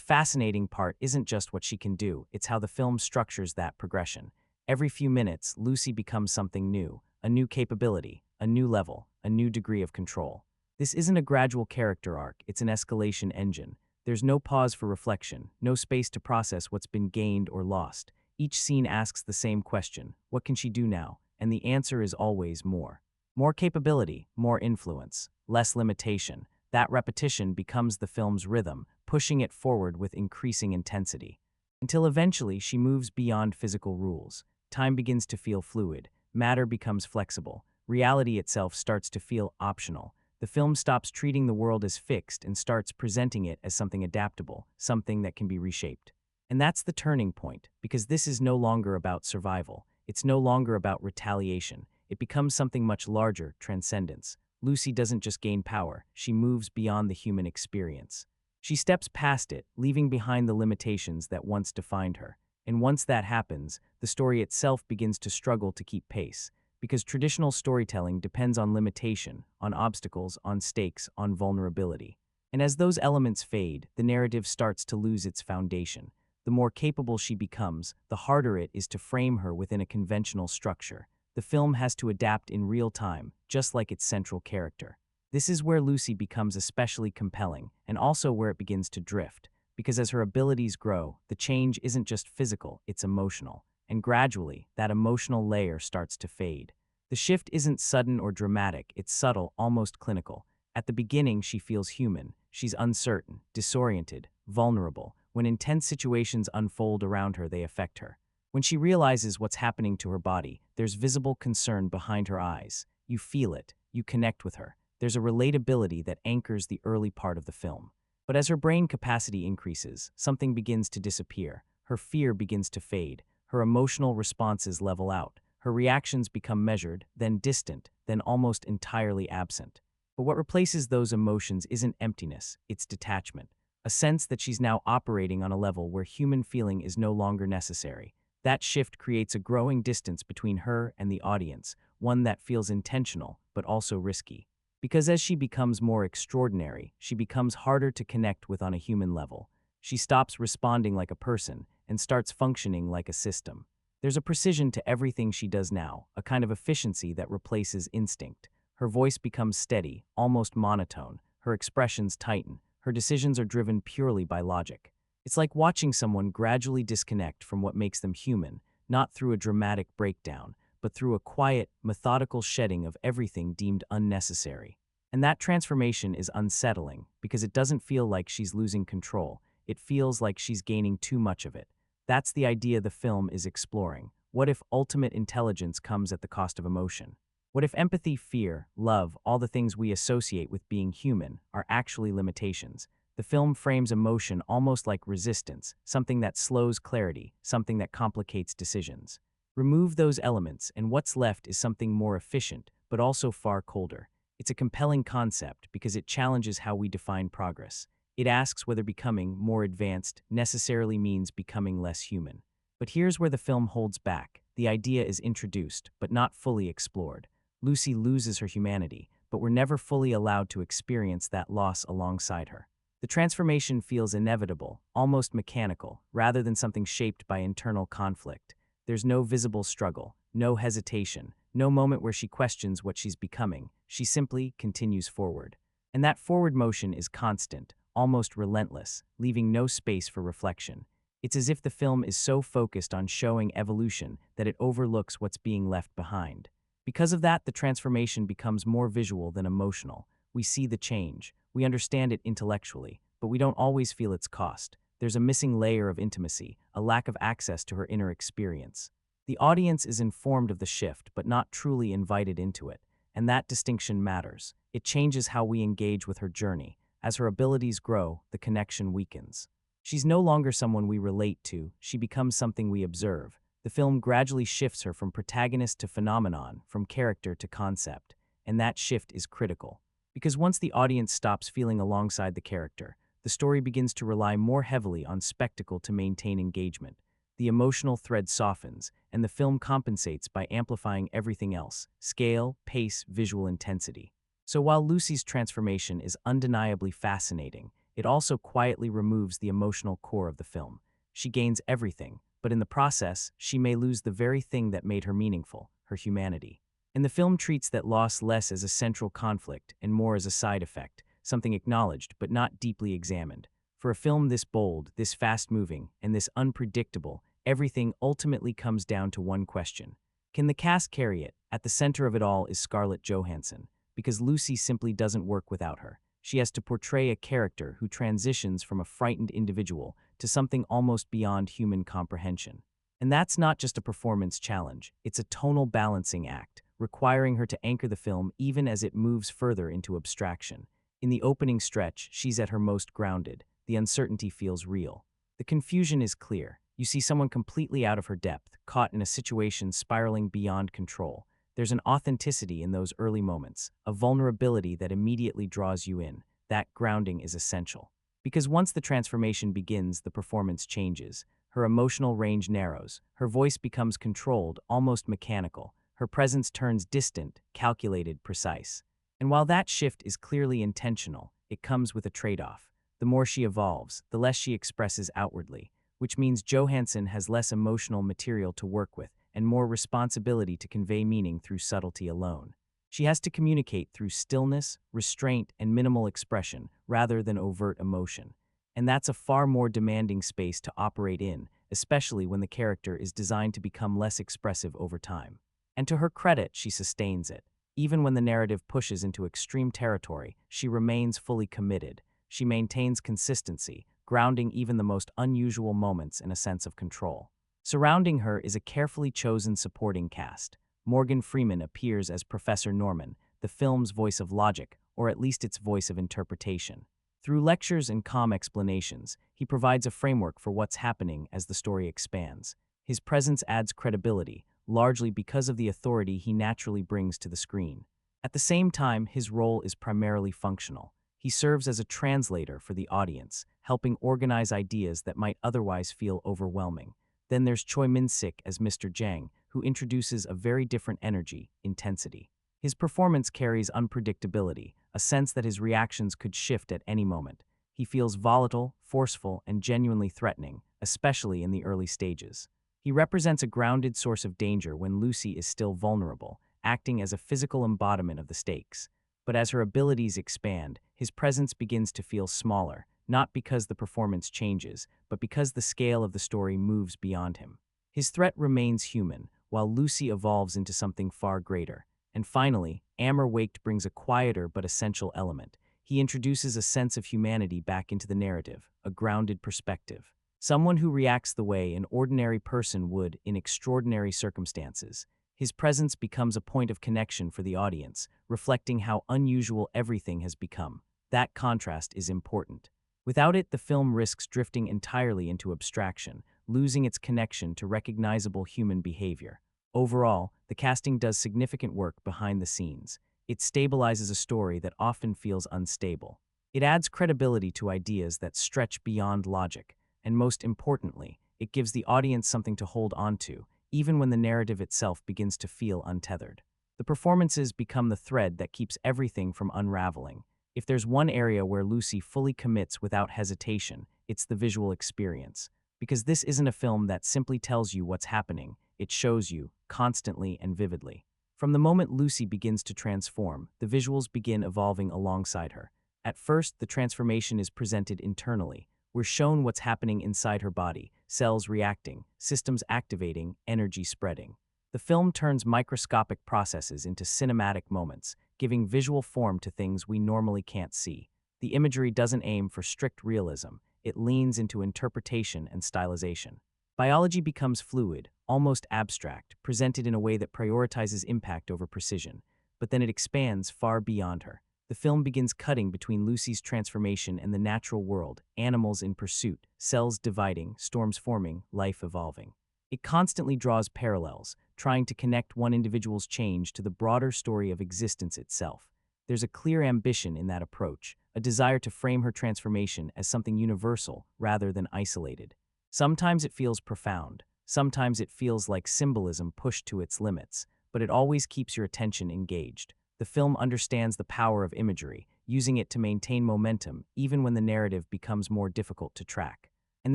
fascinating part isn't just what she can do, it's how the film structures that progression. Every few minutes, Lucy becomes something new, a new capability, a new level, a new degree of control. This isn't a gradual character arc, it's an escalation engine. There's no pause for reflection, no space to process what's been gained or lost. Each scene asks the same question, what can she do now? And the answer is always more. More capability, more influence, less limitation. That repetition becomes the film's rhythm, pushing it forward with increasing intensity. Until eventually she moves beyond physical rules. Time begins to feel fluid, matter becomes flexible, reality itself starts to feel optional. The film stops treating the world as fixed and starts presenting it as something adaptable, something that can be reshaped. And that's the turning point, because this is no longer about survival. It's no longer about retaliation. It becomes something much larger, transcendence. Lucy doesn't just gain power, she moves beyond the human experience. She steps past it, leaving behind the limitations that once defined her. And once that happens, the story itself begins to struggle to keep pace. Because traditional storytelling depends on limitation, on obstacles, on stakes, on vulnerability. And as those elements fade, the narrative starts to lose its foundation. The more capable she becomes, the harder it is to frame her within a conventional structure. The film has to adapt in real time, just like its central character. This is where Lucy becomes especially compelling, and also where it begins to drift. Because as her abilities grow, the change isn't just physical, it's emotional. And gradually, that emotional layer starts to fade. The shift isn't sudden or dramatic, it's subtle, almost clinical. At the beginning, she feels human. She's uncertain, disoriented, vulnerable. When intense situations unfold around her, they affect her. When she realizes what's happening to her body, there's visible concern behind her eyes. You feel it, you connect with her. There's a relatability that anchors the early part of the film. But as her brain capacity increases, something begins to disappear. Her fear begins to fade. Her emotional responses level out. Her reactions become measured, then distant, then almost entirely absent. But what replaces those emotions isn't emptiness, it's detachment. A sense that she's now operating on a level where human feeling is no longer necessary. That shift creates a growing distance between her and the audience, one that feels intentional, but also risky. Because as she becomes more extraordinary, she becomes harder to connect with on a human level. She stops responding like a person and starts functioning like a system. There's a precision to everything she does now, a kind of efficiency that replaces instinct. Her voice becomes steady, almost monotone. Her expressions tighten. Her decisions are driven purely by logic. It's like watching someone gradually disconnect from what makes them human, not through a dramatic breakdown, but through a quiet, methodical shedding of everything deemed unnecessary. And that transformation is unsettling, because it doesn't feel like she's losing control. It feels like she's gaining too much of it. That's the idea the film is exploring. What if ultimate intelligence comes at the cost of emotion? What if empathy, fear, love, all the things we associate with being human, are actually limitations? The film frames emotion almost like resistance, something that slows clarity, something that complicates decisions. Remove those elements, and what's left is something more efficient, but also far colder. It's a compelling concept because it challenges how we define progress. It asks whether becoming more advanced necessarily means becoming less human. But here's where the film holds back. The idea is introduced, but not fully explored. Lucy loses her humanity, but we're never fully allowed to experience that loss alongside her. The transformation feels inevitable, almost mechanical, rather than something shaped by internal conflict. There's no visible struggle, no hesitation, no moment where she questions what she's becoming. She simply continues forward. And that forward motion is constant, almost relentless, leaving no space for reflection. It's as if the film is so focused on showing evolution that it overlooks what's being left behind. Because of that, the transformation becomes more visual than emotional. We see the change, we understand it intellectually, but we don't always feel its cost. There's a missing layer of intimacy, a lack of access to her inner experience. The audience is informed of the shift, but not truly invited into it, and that distinction matters. It changes how we engage with her journey. As her abilities grow, the connection weakens. She's no longer someone we relate to, she becomes something we observe. The film gradually shifts her from protagonist to phenomenon, from character to concept, and that shift is critical. Because once the audience stops feeling alongside the character, the story begins to rely more heavily on spectacle to maintain engagement. The emotional thread softens, and the film compensates by amplifying everything else: scale, pace, visual intensity. So while Lucy's transformation is undeniably fascinating, it also quietly removes the emotional core of the film. She gains everything, but in the process, she may lose the very thing that made her meaningful: her humanity. And the film treats that loss less as a central conflict and more as a side effect, something acknowledged but not deeply examined. For a film this bold, this fast-moving, and this unpredictable, everything ultimately comes down to one question: can the cast carry it? At the center of it all is Scarlett Johansson, because Lucy simply doesn't work without her. She has to portray a character who transitions from a frightened individual to something almost beyond human comprehension. And that's not just a performance challenge, it's a tonal balancing act, requiring her to anchor the film even as it moves further into abstraction. In the opening stretch, she's at her most grounded. The uncertainty feels real. The confusion is clear. You see someone completely out of her depth, caught in a situation spiraling beyond control. There's an authenticity in those early moments, a vulnerability that immediately draws you in. That grounding is essential. Because once the transformation begins, the performance changes. Her emotional range narrows. Her voice becomes controlled, almost mechanical. Her presence turns distant, calculated, precise. And while that shift is clearly intentional, it comes with a trade-off. The more she evolves, the less she expresses outwardly, which means Johansson has less emotional material to work with and more responsibility to convey meaning through subtlety alone. She has to communicate through stillness, restraint, and minimal expression rather than overt emotion. And that's a far more demanding space to operate in, especially when the character is designed to become less expressive over time. And to her credit, she sustains it. Even when the narrative pushes into extreme territory, she remains fully committed. She maintains consistency, grounding even the most unusual moments in a sense of control. Surrounding her is a carefully chosen supporting cast. Morgan Freeman appears as Professor Norman, the film's voice of logic, or at least its voice of interpretation. Through lectures and calm explanations, he provides a framework for what's happening as the story expands. His presence adds credibility, largely because of the authority he naturally brings to the screen. At the same time, his role is primarily functional. He serves as a translator for the audience, helping organize ideas that might otherwise feel overwhelming. Then there's Choi Min-sik as Mr. Jang, who introduces a very different energy, intensity. His performance carries unpredictability, a sense that his reactions could shift at any moment. He feels volatile, forceful, and genuinely threatening, especially in the early stages. He represents a grounded source of danger when Lucy is still vulnerable, acting as a physical embodiment of the stakes. But as her abilities expand, his presence begins to feel smaller, not because the performance changes, but because the scale of the story moves beyond him. His threat remains human, while Lucy evolves into something far greater. And finally, Amr Waked brings a quieter but essential element. He introduces a sense of humanity back into the narrative, a grounded perspective. Someone who reacts the way an ordinary person would in extraordinary circumstances. His presence becomes a point of connection for the audience, reflecting how unusual everything has become. That contrast is important. Without it, the film risks drifting entirely into abstraction, losing its connection to recognizable human behavior. Overall, the casting does significant work behind the scenes. It stabilizes a story that often feels unstable. It adds credibility to ideas that stretch beyond logic, and most importantly, it gives the audience something to hold on to, even when the narrative itself begins to feel untethered. The performances become the thread that keeps everything from unraveling, If there's one area where Lucy fully commits without hesitation, it's the visual experience. Because this isn't a film that simply tells you what's happening, it shows you, constantly and vividly. From the moment Lucy begins to transform, the visuals begin evolving alongside her. At first, the transformation is presented internally. We're shown what's happening inside her body, cells reacting, systems activating, energy spreading. The film turns microscopic processes into cinematic moments, giving visual form to things we normally can't see. The imagery doesn't aim for strict realism, it leans into interpretation and stylization. Biology becomes fluid, almost abstract, presented in a way that prioritizes impact over precision, but then it expands far beyond her. The film begins cutting between Lucy's transformation and the natural world, animals in pursuit, cells dividing, storms forming, life evolving. It constantly draws parallels, trying to connect one individual's change to the broader story of existence itself. There's a clear ambition in that approach, a desire to frame her transformation as something universal rather than isolated. Sometimes it feels profound, sometimes it feels like symbolism pushed to its limits, but it always keeps your attention engaged. The film understands the power of imagery, using it to maintain momentum even when the narrative becomes more difficult to track. And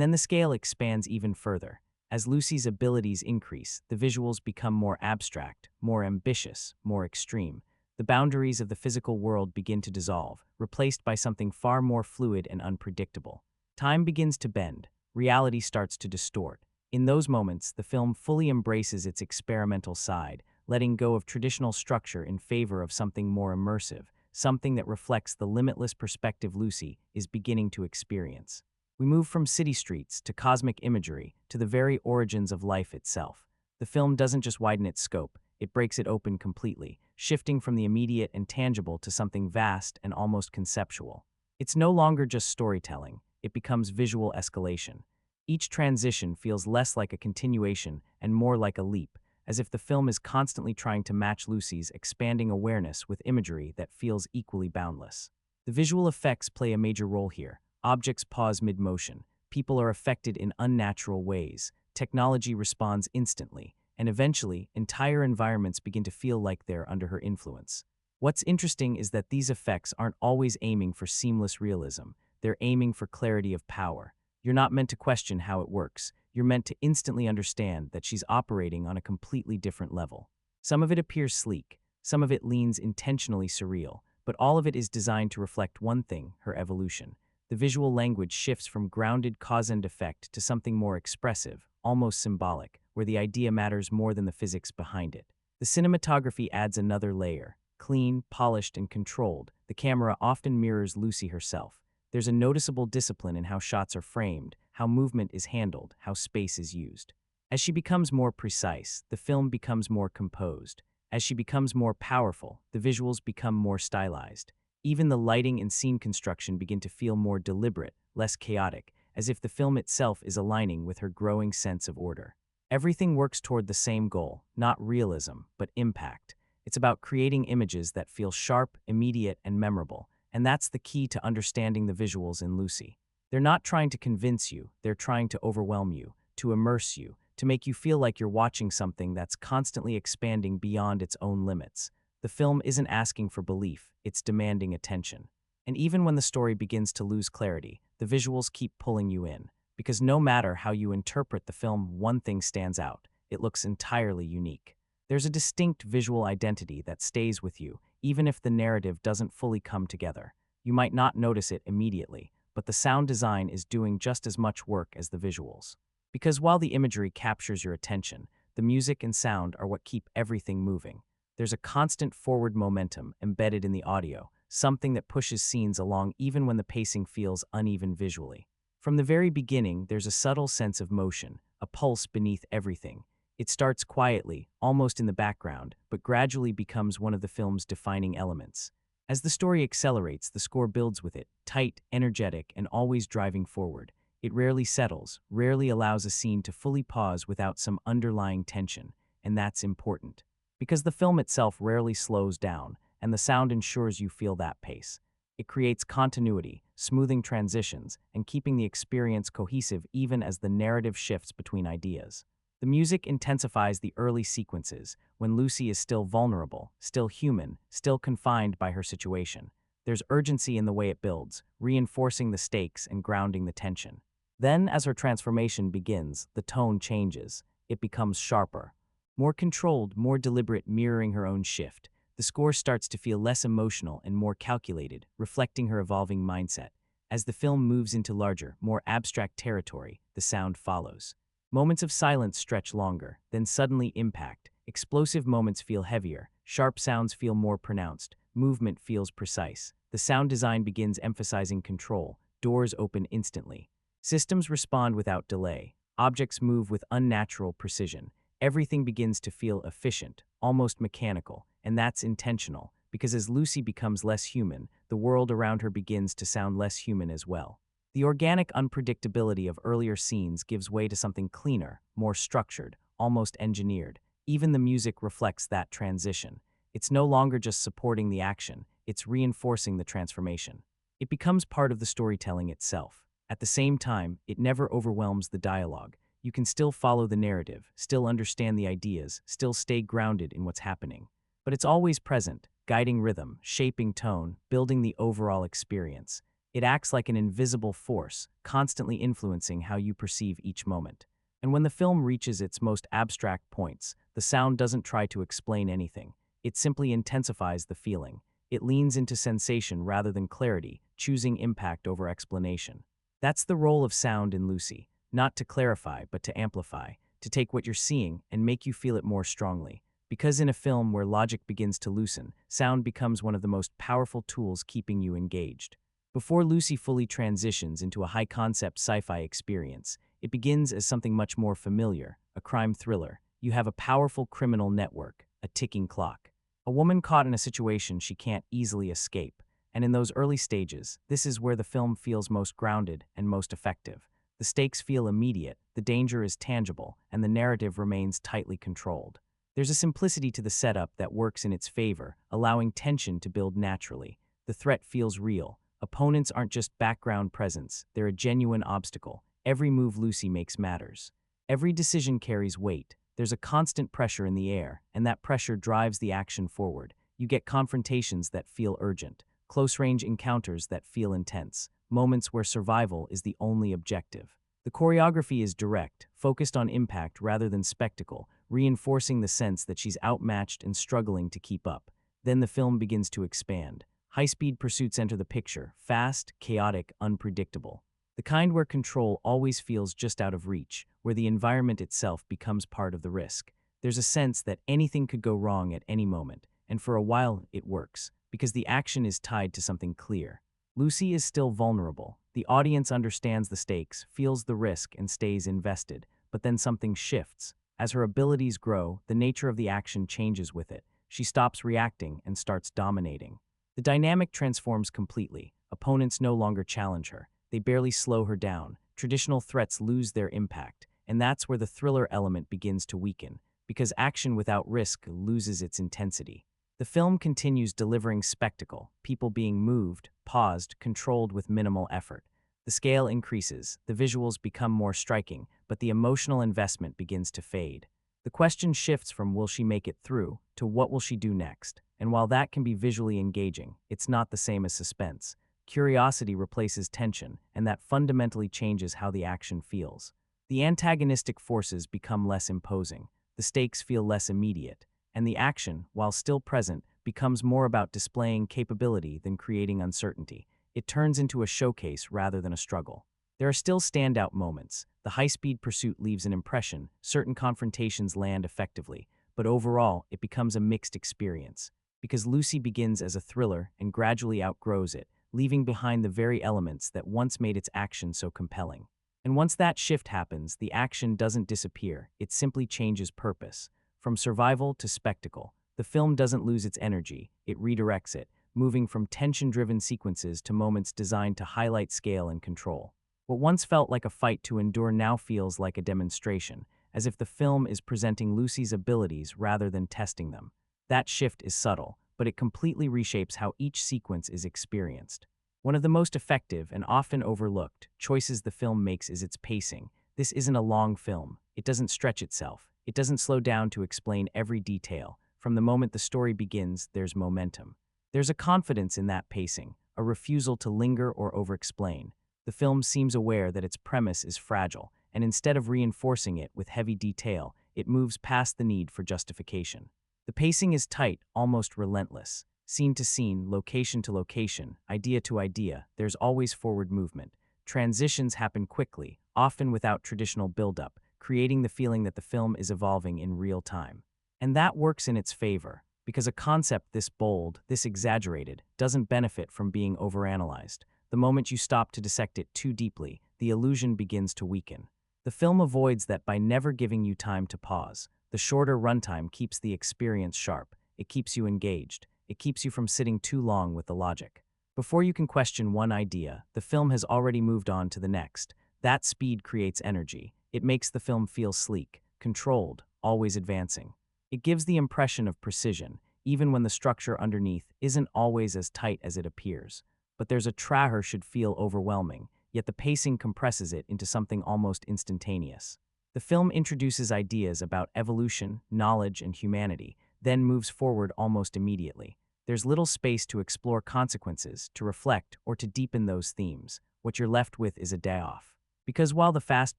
then the scale expands even further. As Lucy's abilities increase, the visuals become more abstract, more ambitious, more extreme. The boundaries of the physical world begin to dissolve, replaced by something far more fluid and unpredictable. Time begins to bend, reality starts to distort. In those moments, the film fully embraces its experimental side, letting go of traditional structure in favor of something more immersive, something that reflects the limitless perspective Lucy is beginning to experience. We move from city streets to cosmic imagery to the very origins of life itself. The film doesn't just widen its scope, it breaks it open completely, shifting from the immediate and tangible to something vast and almost conceptual. It's no longer just storytelling, it becomes visual escalation. Each transition feels less like a continuation and more like a leap, as if the film is constantly trying to match Lucy's expanding awareness with imagery that feels equally boundless. The visual effects play a major role here. Objects pause mid-motion, people are affected in unnatural ways, technology responds instantly, and eventually, entire environments begin to feel like they're under her influence. What's interesting is that these effects aren't always aiming for seamless realism, they're aiming for clarity of power. You're not meant to question how it works, you're meant to instantly understand that she's operating on a completely different level. Some of it appears sleek, some of it leans intentionally surreal, but all of it is designed to reflect one thing, her evolution. The visual language shifts from grounded cause and effect to something more expressive, almost symbolic, where the idea matters more than the physics behind it. The cinematography adds another layer. Clean, polished, and controlled, the camera often mirrors Lucy herself. There's a noticeable discipline in how shots are framed, how movement is handled, how space is used. As she becomes more precise, the film becomes more composed. As she becomes more powerful, the visuals become more stylized. Even the lighting and scene construction begin to feel more deliberate, less chaotic, as if the film itself is aligning with her growing sense of order. Everything works toward the same goal, not realism, but impact. It's about creating images that feel sharp, immediate, and memorable, and that's the key to understanding the visuals in Lucy. They're not trying to convince you, they're trying to overwhelm you, to immerse you, to make you feel like you're watching something that's constantly expanding beyond its own limits. The film isn't asking for belief, it's demanding attention. And even when the story begins to lose clarity, the visuals keep pulling you in. Because no matter how you interpret the film, one thing stands out. It looks entirely unique. There's a distinct visual identity that stays with you, even if the narrative doesn't fully come together. You might not notice it immediately, but the sound design is doing just as much work as the visuals. Because while the imagery captures your attention, the music and sound are what keep everything moving. There's a constant forward momentum embedded in the audio, something that pushes scenes along even when the pacing feels uneven visually. From the very beginning, there's a subtle sense of motion, a pulse beneath everything. It starts quietly, almost in the background, but gradually becomes one of the film's defining elements. As the story accelerates, the score builds with it, tight, energetic, and always driving forward. It rarely settles, rarely allows a scene to fully pause without some underlying tension, and that's important. Because the film itself rarely slows down, and the sound ensures you feel that pace. It creates continuity, smoothing transitions, and keeping the experience cohesive even as the narrative shifts between ideas. The music intensifies the early sequences, when Lucy is still vulnerable, still human, still confined by her situation. There's urgency in the way it builds, reinforcing the stakes and grounding the tension. Then, as her transformation begins, the tone changes. It becomes sharper, more controlled, more deliberate, mirroring her own shift. The score starts to feel less emotional and more calculated, reflecting her evolving mindset. As the film moves into larger, more abstract territory, the sound follows. Moments of silence stretch longer, then suddenly impact. Explosive moments feel heavier, sharp sounds feel more pronounced, movement feels precise. The sound design begins emphasizing control, doors open instantly. Systems respond without delay, objects move with unnatural precision. Everything begins to feel efficient, almost mechanical, and that's intentional, because as Lucy becomes less human, the world around her begins to sound less human as well. The organic unpredictability of earlier scenes gives way to something cleaner, more structured, almost engineered. Even the music reflects that transition. It's no longer just supporting the action, it's reinforcing the transformation. It becomes part of the storytelling itself. At the same time, it never overwhelms the dialogue. You can still follow the narrative, still understand the ideas, still stay grounded in what's happening. But it's always present, guiding rhythm, shaping tone, building the overall experience. It acts like an invisible force, constantly influencing how you perceive each moment. And when the film reaches its most abstract points, the sound doesn't try to explain anything. It simply intensifies the feeling. It leans into sensation rather than clarity, choosing impact over explanation. That's the role of sound in Lucy, not to clarify but to amplify, to take what you're seeing and make you feel it more strongly. Because in a film where logic begins to loosen, sound becomes one of the most powerful tools keeping you engaged. Before Lucy fully transitions into a high-concept sci-fi experience, it begins as something much more familiar, a crime thriller. You have a powerful criminal network, a ticking clock. A woman caught in a situation she can't easily escape. And in those early stages, this is where the film feels most grounded and most effective. The stakes feel immediate, the danger is tangible, and the narrative remains tightly controlled. There's a simplicity to the setup that works in its favor, allowing tension to build naturally. The threat feels real. Opponents aren't just background presence, they're a genuine obstacle. Every move Lucy makes matters. Every decision carries weight. There's a constant pressure in the air, and that pressure drives the action forward. You get confrontations that feel urgent, close-range encounters that feel intense, moments where survival is the only objective. The choreography is direct, focused on impact rather than spectacle, reinforcing the sense that she's outmatched and struggling to keep up. Then the film begins to expand. High-speed pursuits enter the picture, fast, chaotic, unpredictable. The kind where control always feels just out of reach, where the environment itself becomes part of the risk. There's a sense that anything could go wrong at any moment, and for a while it works, because the action is tied to something clear. Lucy is still vulnerable. The audience understands the stakes, feels the risk, and stays invested, but then something shifts. As her abilities grow, the nature of the action changes with it. She stops reacting and starts dominating. The dynamic transforms completely. Opponents no longer challenge her. They barely slow her down. Traditional threats lose their impact, and that's where the thriller element begins to weaken, because action without risk loses its intensity. The film continues delivering spectacle, people being moved, paused, controlled with minimal effort. The scale increases, the visuals become more striking, but the emotional investment begins to fade. The question shifts from will she make it through to what will she do next? And while that can be visually engaging, it's not the same as suspense. Curiosity replaces tension, and that fundamentally changes how the action feels. The antagonistic forces become less imposing, the stakes feel less immediate, and the action, while still present, becomes more about displaying capability than creating uncertainty. It turns into a showcase rather than a struggle. There are still standout moments. The high-speed pursuit leaves an impression, certain confrontations land effectively, but overall, it becomes a mixed experience. Because Lucy begins as a thriller and gradually outgrows it, leaving behind the very elements that once made its action so compelling. And once that shift happens, the action doesn't disappear, it simply changes purpose. From survival to spectacle, the film doesn't lose its energy, it redirects it, moving from tension-driven sequences to moments designed to highlight scale and control. What once felt like a fight to endure now feels like a demonstration, as if the film is presenting Lucy's abilities rather than testing them. That shift is subtle, but it completely reshapes how each sequence is experienced. One of the most effective and often overlooked choices the film makes is its pacing. This isn't a long film. It doesn't stretch itself. It doesn't slow down to explain every detail. From the moment the story begins, there's momentum. There's a confidence in that pacing, a refusal to linger or over-explain. The film seems aware that its premise is fragile, and instead of reinforcing it with heavy detail, it moves past the need for justification. The pacing is tight, almost relentless. Scene to scene, location to location, idea to idea, there's always forward movement. Transitions happen quickly, often without traditional buildup, creating the feeling that the film is evolving in real time. And that works in its favor, because a concept this bold, this exaggerated, doesn't benefit from being overanalyzed. The moment you stop to dissect it too deeply, the illusion begins to weaken. The film avoids that by never giving you time to pause. The shorter runtime keeps the experience sharp. It keeps you engaged. It keeps you from sitting too long with the logic. Before you can question one idea, the film has already moved on to the next. That speed creates energy. It makes the film feel sleek, controlled, always advancing. It gives the impression of precision, even when the structure underneath isn't always as tight as it appears. But there's a traher should feel overwhelming, yet the pacing compresses it into something almost instantaneous. The film introduces ideas about evolution, knowledge, and humanity, then moves forward almost immediately. There's little space to explore consequences, to reflect, or to deepen those themes. What you're left with is a day off. Because while the fast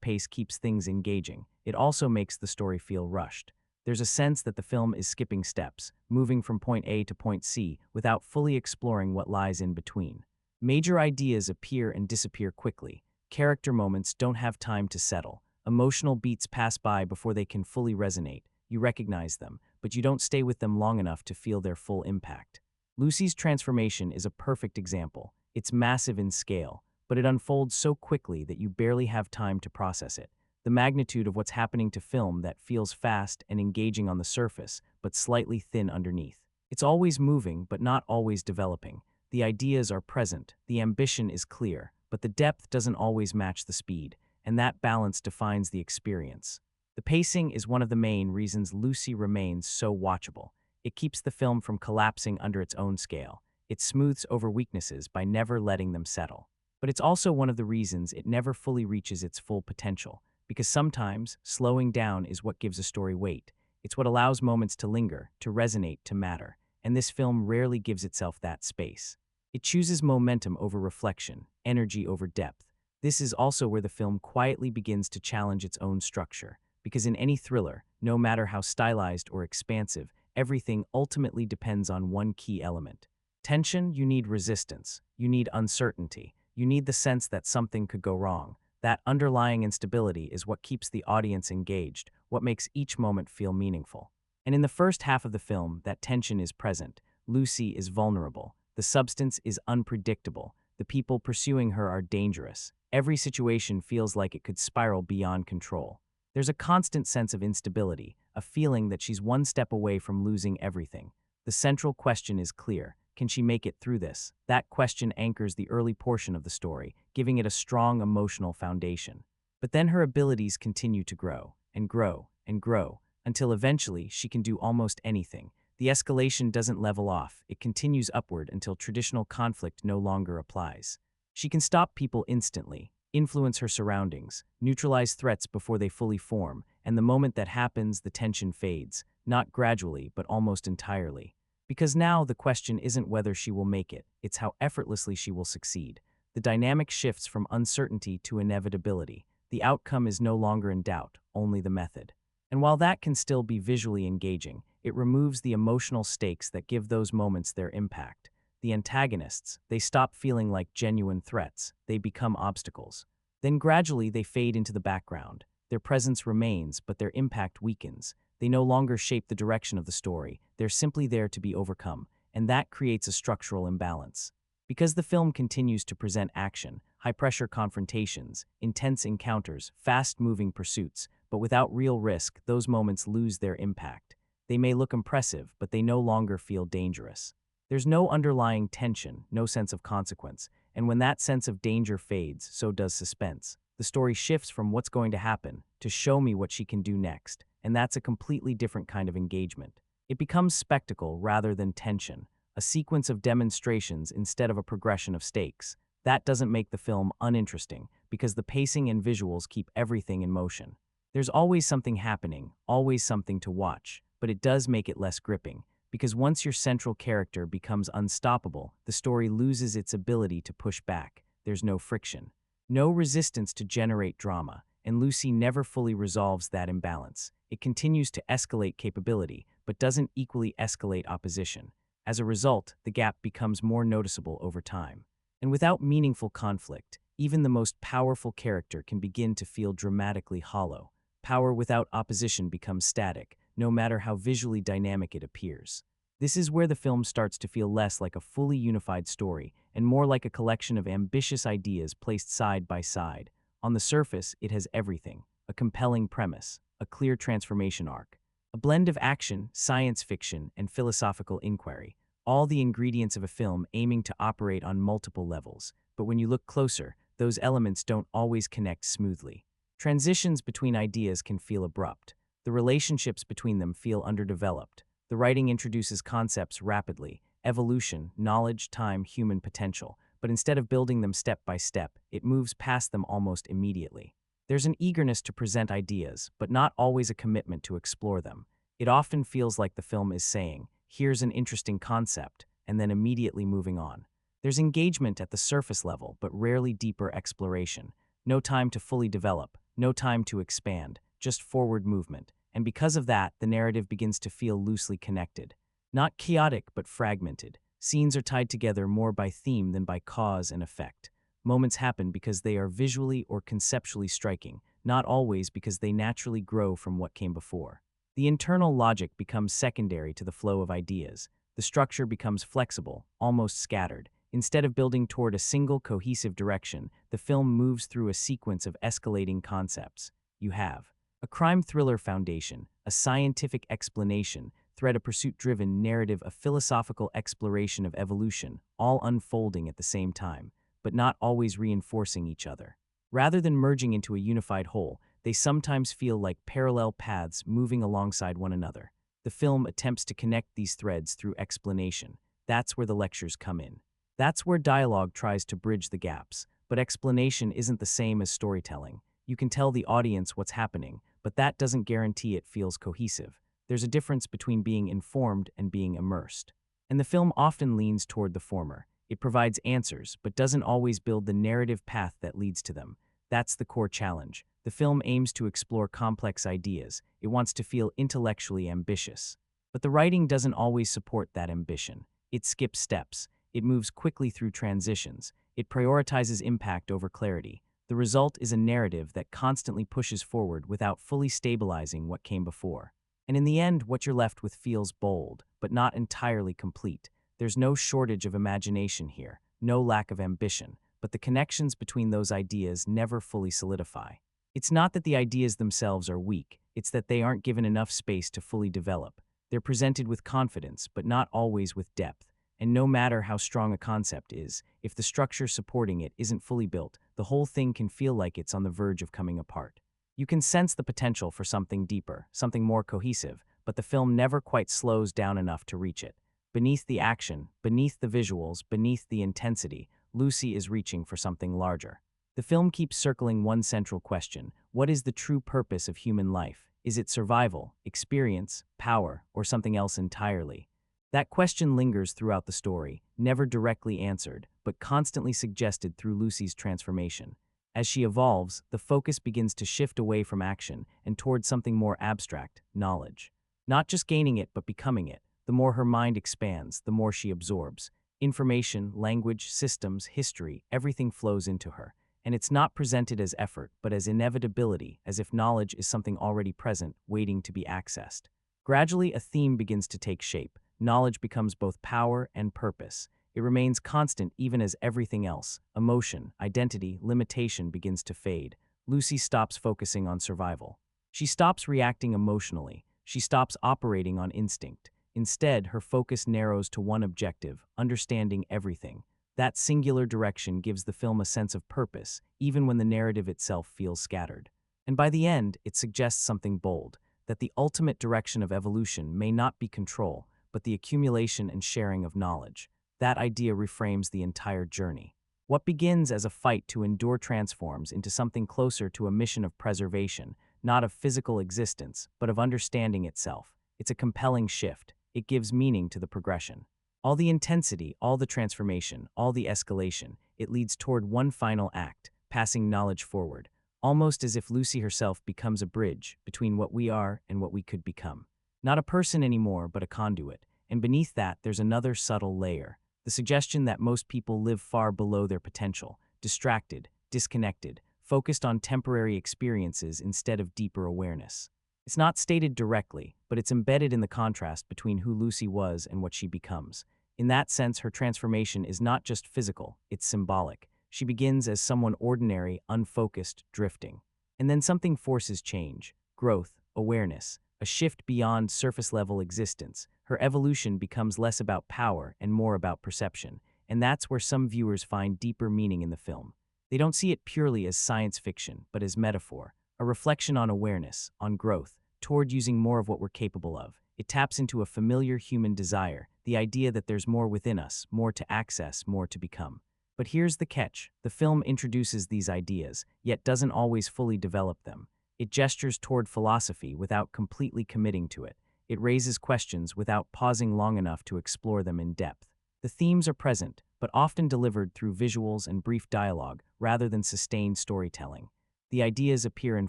pace keeps things engaging, it also makes the story feel rushed. There's a sense that the film is skipping steps, moving from point A to point C without fully exploring what lies in between. Major ideas appear and disappear quickly. Character moments don't have time to settle. Emotional beats pass by before they can fully resonate. You recognize them, but you don't stay with them long enough to feel their full impact. Lucy's transformation is a perfect example. It's massive in scale, but it unfolds so quickly that you barely have time to process it. The magnitude of what's happening to film that feels fast and engaging on the surface, but slightly thin underneath. It's always moving, but not always developing. The ideas are present, the ambition is clear, but the depth doesn't always match the speed, and that balance defines the experience. The pacing is one of the main reasons Lucy remains so watchable. It keeps the film from collapsing under its own scale. It smooths over weaknesses by never letting them settle. But it's also one of the reasons it never fully reaches its full potential, because sometimes slowing down is what gives a story weight. It's what allows moments to linger, to resonate, to matter, and this film rarely gives itself that space. It chooses momentum over reflection, energy over depth. This is also where the film quietly begins to challenge its own structure, because in any thriller, no matter how stylized or expansive, everything ultimately depends on one key element. Tension, you need resistance, you need uncertainty, you need the sense that something could go wrong. That underlying instability is what keeps the audience engaged, what makes each moment feel meaningful. And in the first half of the film, that tension is present. Lucy is vulnerable. The substance is unpredictable. The people pursuing her are dangerous. Every situation feels like it could spiral beyond control. There's a constant sense of instability, a feeling that she's one step away from losing everything. The central question is clear. Can she make it through this? That question anchors the early portion of the story, giving it a strong emotional foundation. But then her abilities continue to grow, and grow, and grow, until eventually she can do almost anything. The escalation doesn't level off, it continues upward until traditional conflict no longer applies. She can stop people instantly, influence her surroundings, neutralize threats before they fully form, and the moment that happens, the tension fades, not gradually, but almost entirely. Because now the question isn't whether she will make it, it's how effortlessly she will succeed. The dynamic shifts from uncertainty to inevitability. The outcome is no longer in doubt, only the method. And while that can still be visually engaging, it removes the emotional stakes that give those moments their impact. The antagonists, they stop feeling like genuine threats, they become obstacles. Then gradually they fade into the background. Their presence remains, but their impact weakens. They no longer shape the direction of the story, they're simply there to be overcome, and that creates a structural imbalance. Because the film continues to present action, high-pressure confrontations, intense encounters, fast-moving pursuits, but without real risk, those moments lose their impact. They may look impressive, but they no longer feel dangerous. There's no underlying tension, no sense of consequence, and when that sense of danger fades, so does suspense. The story shifts from what's going to happen to show me what she can do next, and that's a completely different kind of engagement. It becomes spectacle rather than tension, a sequence of demonstrations instead of a progression of stakes. That doesn't make the film uninteresting, because the pacing and visuals keep everything in motion. There's always something happening, always something to watch, but it does make it less gripping. because once your central character becomes unstoppable, the story loses its ability to push back. There's no friction, no resistance to generate drama, and Lucy never fully resolves that imbalance. It continues to escalate capability, but doesn't equally escalate opposition. As a result, the gap becomes more noticeable over time. And without meaningful conflict, even the most powerful character can begin to feel dramatically hollow. Power without opposition becomes static, no matter how visually dynamic it appears. This is where the film starts to feel less like a fully unified story and more like a collection of ambitious ideas placed side by side. On the surface, it has everything: a compelling premise, a clear transformation arc, a blend of action, science fiction, and philosophical inquiry, all the ingredients of a film aiming to operate on multiple levels. But when you look closer, those elements don't always connect smoothly. Transitions between ideas can feel abrupt. The relationships between them feel underdeveloped. The writing introduces concepts rapidly: evolution, knowledge, time, human potential. But instead of building them step by step, it moves past them almost immediately. There's an eagerness to present ideas, but not always a commitment to explore them. It often feels like the film is saying, "Here's an interesting concept," and then immediately moving on. There's engagement at the surface level, but rarely deeper exploration. No time to fully develop, no time to expand, just forward movement. And because of that, the narrative begins to feel loosely connected. Not chaotic, but fragmented. Scenes are tied together more by theme than by cause and effect. Moments happen because they are visually or conceptually striking, not always because they naturally grow from what came before. The internal logic becomes secondary to the flow of ideas. The structure becomes flexible, almost scattered. Instead of building toward a single cohesive direction, the film moves through a sequence of escalating concepts. You have a crime thriller foundation, a scientific explanation, thread, a pursuit-driven narrative, a philosophical exploration of evolution, all unfolding at the same time, but not always reinforcing each other. Rather than merging into a unified whole, they sometimes feel like parallel paths moving alongside one another. The film attempts to connect these threads through explanation. That's where the lectures come in. That's where dialogue tries to bridge the gaps. But explanation isn't the same as storytelling. You can tell the audience what's happening, but that doesn't guarantee it feels cohesive. There's a difference between being informed and being immersed. And the film often leans toward the former. It provides answers, but doesn't always build the narrative path that leads to them. That's the core challenge. The film aims to explore complex ideas. It wants to feel intellectually ambitious. But the writing doesn't always support that ambition. It skips steps. It moves quickly through transitions. It prioritizes impact over clarity. The result is a narrative that constantly pushes forward without fully stabilizing what came before. And in the end, what you're left with feels bold, but not entirely complete. There's no shortage of imagination here, no lack of ambition, but the connections between those ideas never fully solidify. It's not that the ideas themselves are weak, it's that they aren't given enough space to fully develop. They're presented with confidence, but not always with depth. And no matter how strong a concept is, if the structure supporting it isn't fully built, the whole thing can feel like it's on the verge of coming apart. You can sense the potential for something deeper, something more cohesive, but the film never quite slows down enough to reach it. Beneath the action, beneath the visuals, beneath the intensity, Lucy is reaching for something larger. The film keeps circling one central question: what is the true purpose of human life? Is it survival, experience, power, or something else entirely? That question lingers throughout the story, never directly answered, but constantly suggested through Lucy's transformation. As she evolves, the focus begins to shift away from action and toward something more abstract: knowledge. Not just gaining it, but becoming it. The more her mind expands, the more she absorbs. Information, language, systems, history, everything flows into her. And it's not presented as effort, but as inevitability, as if knowledge is something already present, waiting to be accessed. Gradually, a theme begins to take shape. Knowledge becomes both power and purpose. It remains constant even as everything else, emotion, identity, limitation, begins to fade. Lucy stops focusing on survival. She stops reacting emotionally. She stops operating on instinct. Instead, her focus narrows to one objective: understanding everything. That singular direction gives the film a sense of purpose, even when the narrative itself feels scattered. And by the end, it suggests something bold: that the ultimate direction of evolution may not be control, but the accumulation and sharing of knowledge. That idea reframes the entire journey. What begins as a fight to endure transforms into something closer to a mission of preservation, not of physical existence, but of understanding itself. It's a compelling shift. it gives meaning to the progression. All the intensity, all the transformation, all the escalation, it leads toward one final act, passing knowledge forward, almost as if Lucy herself becomes a bridge between what we are and what we could become. Not a person anymore, but a conduit, and beneath that there's another subtle layer, the suggestion that most people live far below their potential, distracted, disconnected, focused on temporary experiences instead of deeper awareness. It's not stated directly, but it's embedded in the contrast between who Lucy was and what she becomes. In that sense, her transformation is not just physical, it's symbolic. She begins as someone ordinary, unfocused, drifting. And then something forces change, growth, awareness, a shift beyond surface-level existence. Her evolution becomes less about power and more about perception, and that's where some viewers find deeper meaning in the film. They don't see it purely as science fiction, but as metaphor, a reflection on awareness, on growth, toward using more of what we're capable of. It taps into a familiar human desire, the idea that there's more within us, more to access, more to become. But here's the catch. The film introduces these ideas, yet doesn't always fully develop them. It gestures toward philosophy without completely committing to it. It raises questions without pausing long enough to explore them in depth. The themes are present, but often delivered through visuals and brief dialogue rather than sustained storytelling. The ideas appear in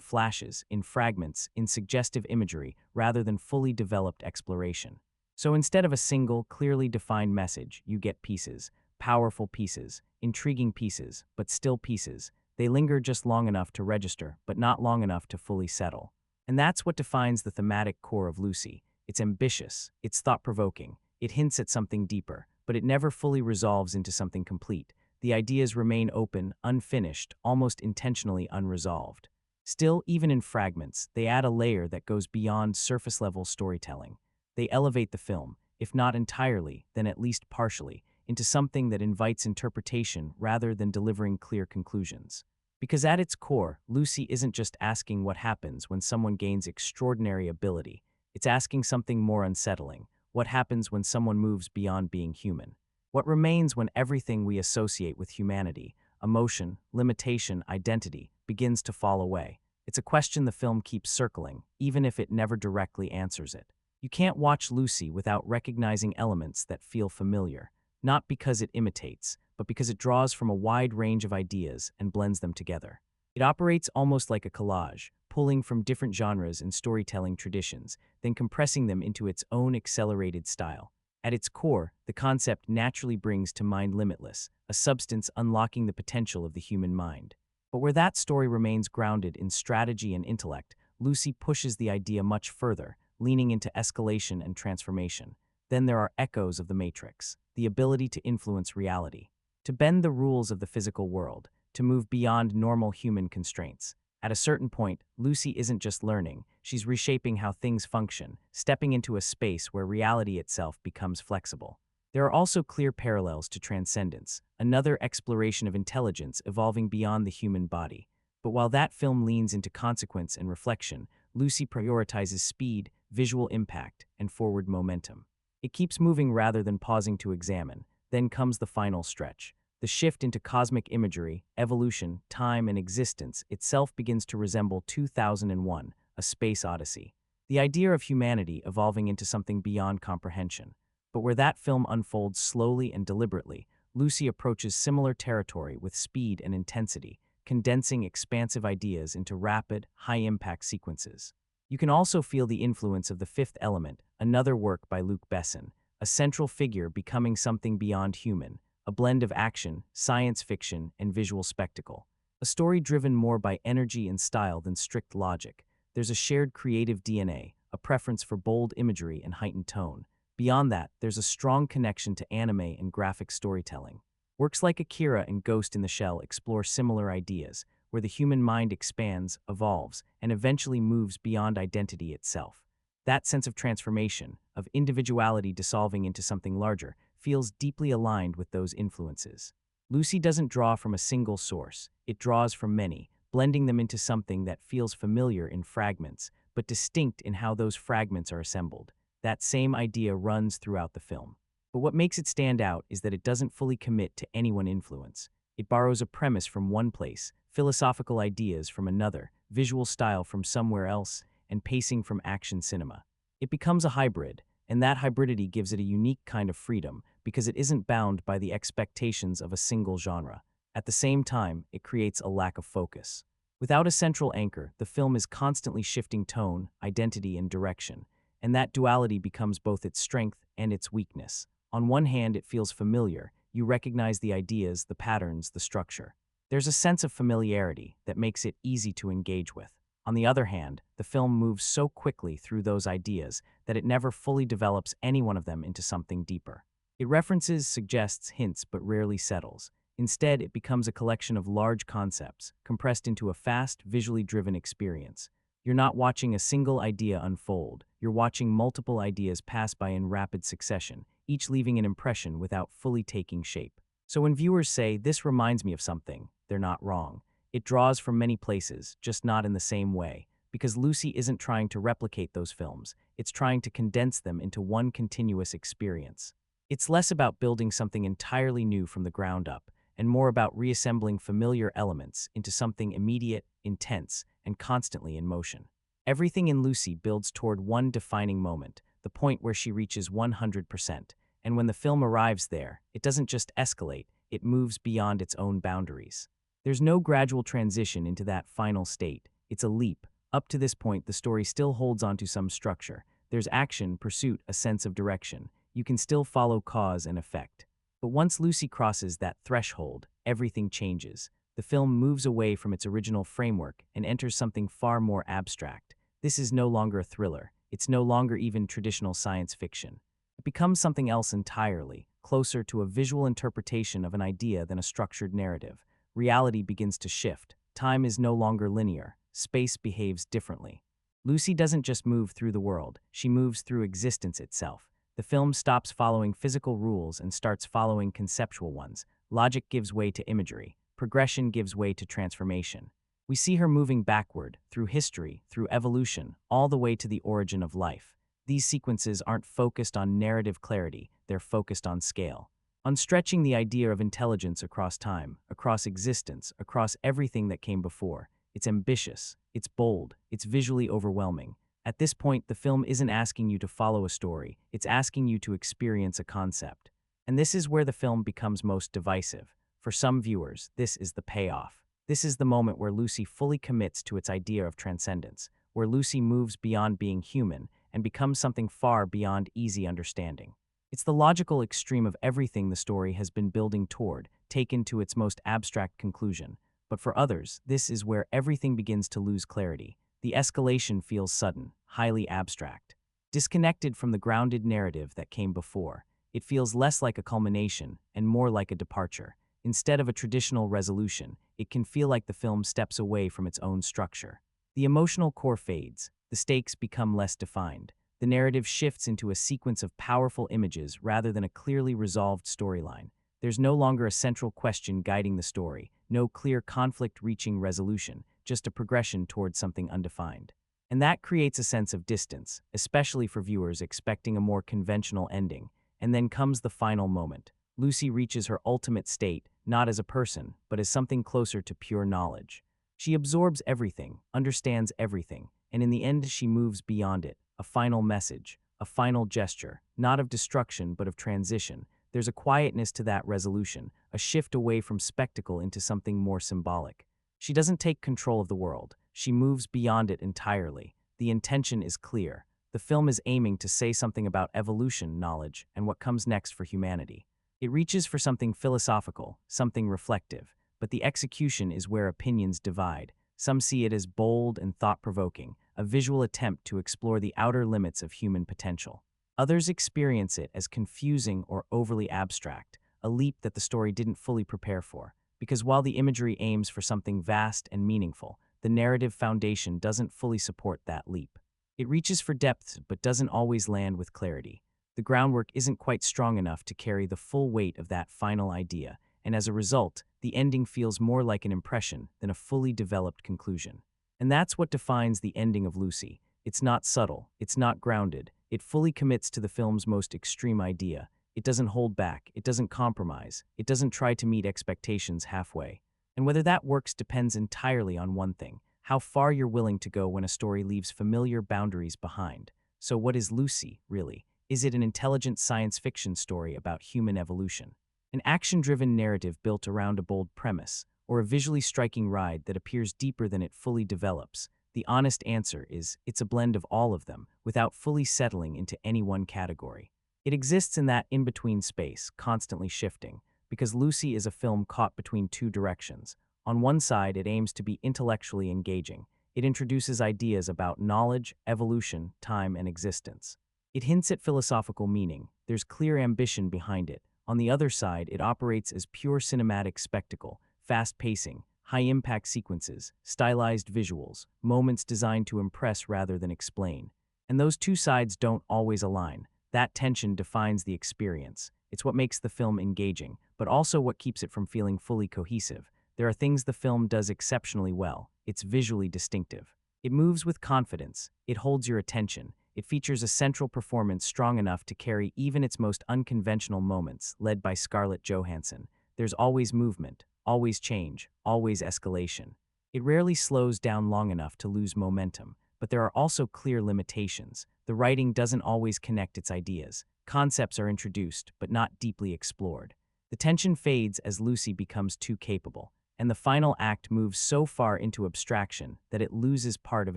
flashes, in fragments, in suggestive imagery, rather than fully developed exploration. So instead of a single, clearly defined message, you get pieces, powerful pieces, intriguing pieces, but still pieces. They linger just long enough to register, but not long enough to fully settle. And that's what defines the thematic core of Lucy. It's ambitious, it's thought-provoking, it hints at something deeper, but it never fully resolves into something complete. The ideas remain open, unfinished, almost intentionally unresolved. Still, even in fragments, they add a layer that goes beyond surface-level storytelling. They elevate the film, if not entirely, then at least partially, into something that invites interpretation rather than delivering clear conclusions. Because at its core, Lucy isn't just asking what happens when someone gains extraordinary ability. It's asking something more unsettling. What happens when someone moves beyond being human? What remains when everything we associate with humanity, emotion, limitation, identity, begins to fall away? It's a question the film keeps circling, even if it never directly answers it. You can't watch Lucy without recognizing elements that feel familiar, not because it imitates, but because it draws from a wide range of ideas and blends them together. It operates almost like a collage, pulling from different genres and storytelling traditions, then compressing them into its own accelerated style. At its core, the concept naturally brings to mind limitless, a substance unlocking the potential of the human mind. But where that story remains grounded in strategy and intellect, Lucy pushes the idea much further, leaning into escalation and transformation. Then there are echoes of the Matrix, the ability to influence reality, to bend the rules of the physical world, to move beyond normal human constraints. At a certain point, Lucy isn't just learning, she's reshaping how things function, stepping into a space where reality itself becomes flexible. There are also clear parallels to transcendence, another exploration of intelligence evolving beyond the human body. But while that film leans into consequence and reflection, Lucy prioritizes speed, visual impact, and forward momentum. It keeps moving rather than pausing to examine. Then comes the final stretch. The shift into cosmic imagery, evolution, time, and existence itself begins to resemble 2001, A Space Odyssey. The idea of humanity evolving into something beyond comprehension. But where that film unfolds slowly and deliberately, Lucy approaches similar territory with speed and intensity, condensing expansive ideas into rapid, high-impact sequences. You can also feel the influence of The Fifth Element, another work by Luc Besson, a central figure becoming something beyond human, a blend of action, science fiction, and visual spectacle. A story driven more by energy and style than strict logic. There's a shared creative DNA, a preference for bold imagery and heightened tone. Beyond that, there's a strong connection to anime and graphic storytelling. Works like Akira and Ghost in the Shell explore similar ideas, where the human mind expands, evolves, and eventually moves beyond identity itself. That sense of transformation, of individuality dissolving into something larger, feels deeply aligned with those influences. Lucy doesn't draw from a single source, it draws from many, blending them into something that feels familiar in fragments, but distinct in how those fragments are assembled. That same idea runs throughout the film. But what makes it stand out is that it doesn't fully commit to any one influence. It borrows a premise from one place, philosophical ideas from another, visual style from somewhere else, and pacing from action cinema. It becomes a hybrid, and that hybridity gives it a unique kind of freedom because it isn't bound by the expectations of a single genre. At the same time, it creates a lack of focus. Without a central anchor, the film is constantly shifting tone, identity, and direction, and that duality becomes both its strength and its weakness. On one hand, it feels familiar. You recognize the ideas, the patterns, the structure. There's a sense of familiarity that makes it easy to engage with. On the other hand, the film moves so quickly through those ideas that it never fully develops any one of them into something deeper. It references, suggests, hints, but rarely settles. Instead, it becomes a collection of large concepts, compressed into a fast, visually driven experience. You're not watching a single idea unfold. You're watching multiple ideas pass by in rapid succession, each leaving an impression without fully taking shape. So when viewers say, "This reminds me of something," they're not wrong. It draws from many places, just not in the same way, because Lucy isn't trying to replicate those films. It's trying to condense them into one continuous experience. It's less about building something entirely new from the ground up, and more about reassembling familiar elements into something immediate, intense, and constantly in motion. Everything in Lucy builds toward one defining moment, the point where she reaches 100%, and when the film arrives there, it doesn't just escalate, it moves beyond its own boundaries. There's no gradual transition into that final state. It's a leap. Up to this point, the story still holds onto some structure. There's action, pursuit, a sense of direction. You can still follow cause and effect. But once Lucy crosses that threshold, everything changes. The film moves away from its original framework and enters something far more abstract. This is no longer a thriller. It's no longer even traditional science fiction. It becomes something else entirely, closer to a visual interpretation of an idea than a structured narrative. Reality begins to shift. Time is no longer linear. Space behaves differently. Lucy doesn't just move through the world, she moves through existence itself. The film stops following physical rules and starts following conceptual ones. Logic gives way to imagery. Progression gives way to transformation. We see her moving backward, through history, through evolution, all the way to the origin of life. These sequences aren't focused on narrative clarity, they're focused on scale. On stretching the idea of intelligence across time, across existence, across everything that came before. It's ambitious, it's bold, it's visually overwhelming. At this point, the film isn't asking you to follow a story, it's asking you to experience a concept. And this is where the film becomes most divisive. For some viewers, this is the payoff. This is the moment where Lucy fully commits to its idea of transcendence, where Lucy moves beyond being human and becomes something far beyond easy understanding. It's the logical extreme of everything the story has been building toward, taken to its most abstract conclusion. But for others, this is where everything begins to lose clarity. The escalation feels sudden, highly abstract. Disconnected from the grounded narrative that came before, it feels less like a culmination and more like a departure. Instead of a traditional resolution, it can feel like the film steps away from its own structure. The emotional core fades, the stakes become less defined. The narrative shifts into a sequence of powerful images rather than a clearly resolved storyline. There's no longer a central question guiding the story, no clear conflict-reaching resolution, just a progression towards something undefined. And that creates a sense of distance, especially for viewers expecting a more conventional ending. And then comes the final moment. Lucy reaches her ultimate state, not as a person, but as something closer to pure knowledge. She absorbs everything, understands everything, and in the end she moves beyond it. A final message, a final gesture, not of destruction but of transition. There's a quietness to that resolution, a shift away from spectacle into something more symbolic. She doesn't take control of the world, she moves beyond it entirely. The intention is clear. The film is aiming to say something about evolution, knowledge, and what comes next for humanity. It reaches for something philosophical, something reflective, but the execution is where opinions divide. Some see it as bold and thought-provoking, a visual attempt to explore the outer limits of human potential. Others experience it as confusing or overly abstract, a leap that the story didn't fully prepare for. Because while the imagery aims for something vast and meaningful, the narrative foundation doesn't fully support that leap. It reaches for depth but doesn't always land with clarity. The groundwork isn't quite strong enough to carry the full weight of that final idea, and as a result, the ending feels more like an impression than a fully developed conclusion. And that's what defines the ending of Lucy. It's not subtle, it's not grounded, it fully commits to the film's most extreme idea. It doesn't hold back, it doesn't compromise, it doesn't try to meet expectations halfway. And whether that works depends entirely on one thing: how far you're willing to go when a story leaves familiar boundaries behind. So what is Lucy, really? Is it an intelligent science fiction story about human evolution? An action-driven narrative built around a bold premise, or a visually striking ride that appears deeper than it fully develops? The honest answer is it's a blend of all of them, without fully settling into any one category. It exists in that in-between space, constantly shifting, because Lucy is a film caught between two directions. On one side, it aims to be intellectually engaging. It introduces ideas about knowledge, evolution, time, and existence. It hints at philosophical meaning. There's clear ambition behind it. On the other side, it operates as pure cinematic spectacle, fast pacing, high-impact sequences, stylized visuals, moments designed to impress rather than explain. And those two sides don't always align. That tension defines the experience. It's what makes the film engaging, but also what keeps it from feeling fully cohesive. There are things the film does exceptionally well. It's visually distinctive. It moves with confidence. It holds your attention. It features a central performance strong enough to carry even its most unconventional moments, led by Scarlett Johansson. There's always movement, always change, always escalation. It rarely slows down long enough to lose momentum, but there are also clear limitations. The writing doesn't always connect its ideas. Concepts are introduced, but not deeply explored. The tension fades as Lucy becomes too capable, and the final act moves so far into abstraction that it loses part of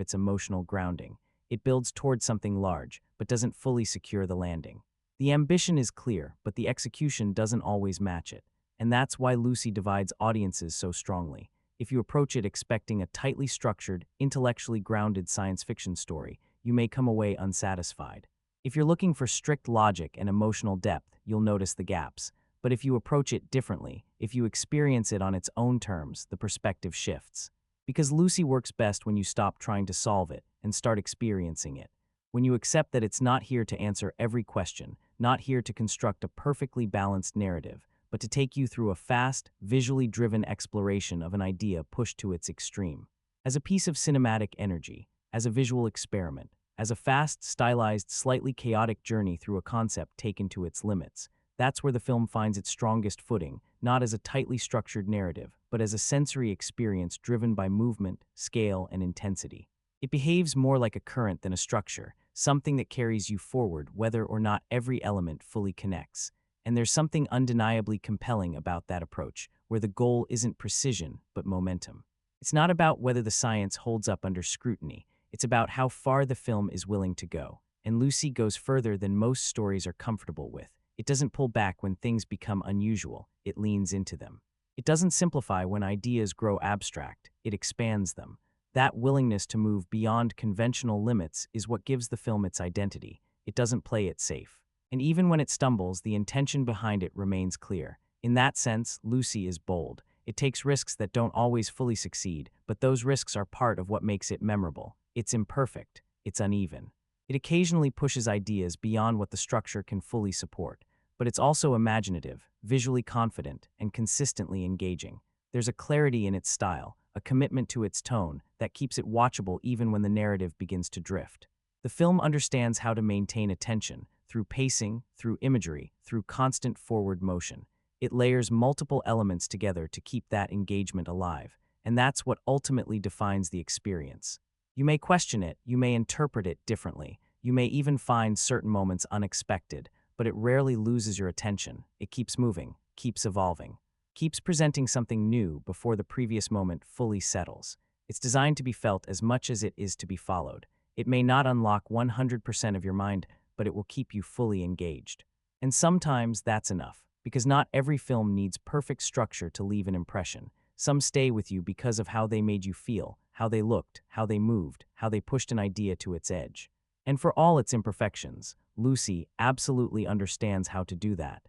its emotional grounding. It builds towards something large, but doesn't fully secure the landing. The ambition is clear, but the execution doesn't always match it. And that's why Lucy divides audiences so strongly. If you approach it expecting a tightly structured, intellectually grounded science fiction story, you may come away unsatisfied. If you're looking for strict logic and emotional depth, you'll notice the gaps. But if you approach it differently, if you experience it on its own terms, the perspective shifts. Because Lucy works best when you stop trying to solve it and start experiencing it. When you accept that it's not here to answer every question, not here to construct a perfectly balanced narrative, but to take you through a fast, visually driven exploration of an idea pushed to its extreme. As a piece of cinematic energy, as a visual experiment, as a fast, stylized, slightly chaotic journey through a concept taken to its limits, that's where the film finds its strongest footing, not as a tightly structured narrative, but as a sensory experience driven by movement, scale, and intensity. It behaves more like a current than a structure, something that carries you forward whether or not every element fully connects. And there's something undeniably compelling about that approach, where the goal isn't precision, but momentum. It's not about whether the science holds up under scrutiny. It's about how far the film is willing to go. And Lucy goes further than most stories are comfortable with. It doesn't pull back when things become unusual. It leans into them. It doesn't simplify when ideas grow abstract. It expands them. That willingness to move beyond conventional limits is what gives the film its identity. It doesn't play it safe. And even when it stumbles, the intention behind it remains clear. In that sense, Lucy is bold. It takes risks that don't always fully succeed, but those risks are part of what makes it memorable. It's imperfect. It's uneven. It occasionally pushes ideas beyond what the structure can fully support. But it's also imaginative, visually confident, and consistently engaging. There's a clarity in its style, a commitment to its tone, that keeps it watchable even when the narrative begins to drift. The film understands how to maintain attention, through pacing, through imagery, through constant forward motion. It layers multiple elements together to keep that engagement alive, and that's what ultimately defines the experience. You may question it, you may interpret it differently, you may even find certain moments unexpected, but it rarely loses your attention. It keeps moving, keeps evolving, keeps presenting something new before the previous moment fully settles. It's designed to be felt as much as it is to be followed. It may not unlock 100% of your mind, but it will keep you fully engaged. And sometimes that's enough, because not every film needs perfect structure to leave an impression. Some stay with you because of how they made you feel, how they looked, how they moved, how they pushed an idea to its edge. And for all its imperfections, Lucy absolutely understands how to do that.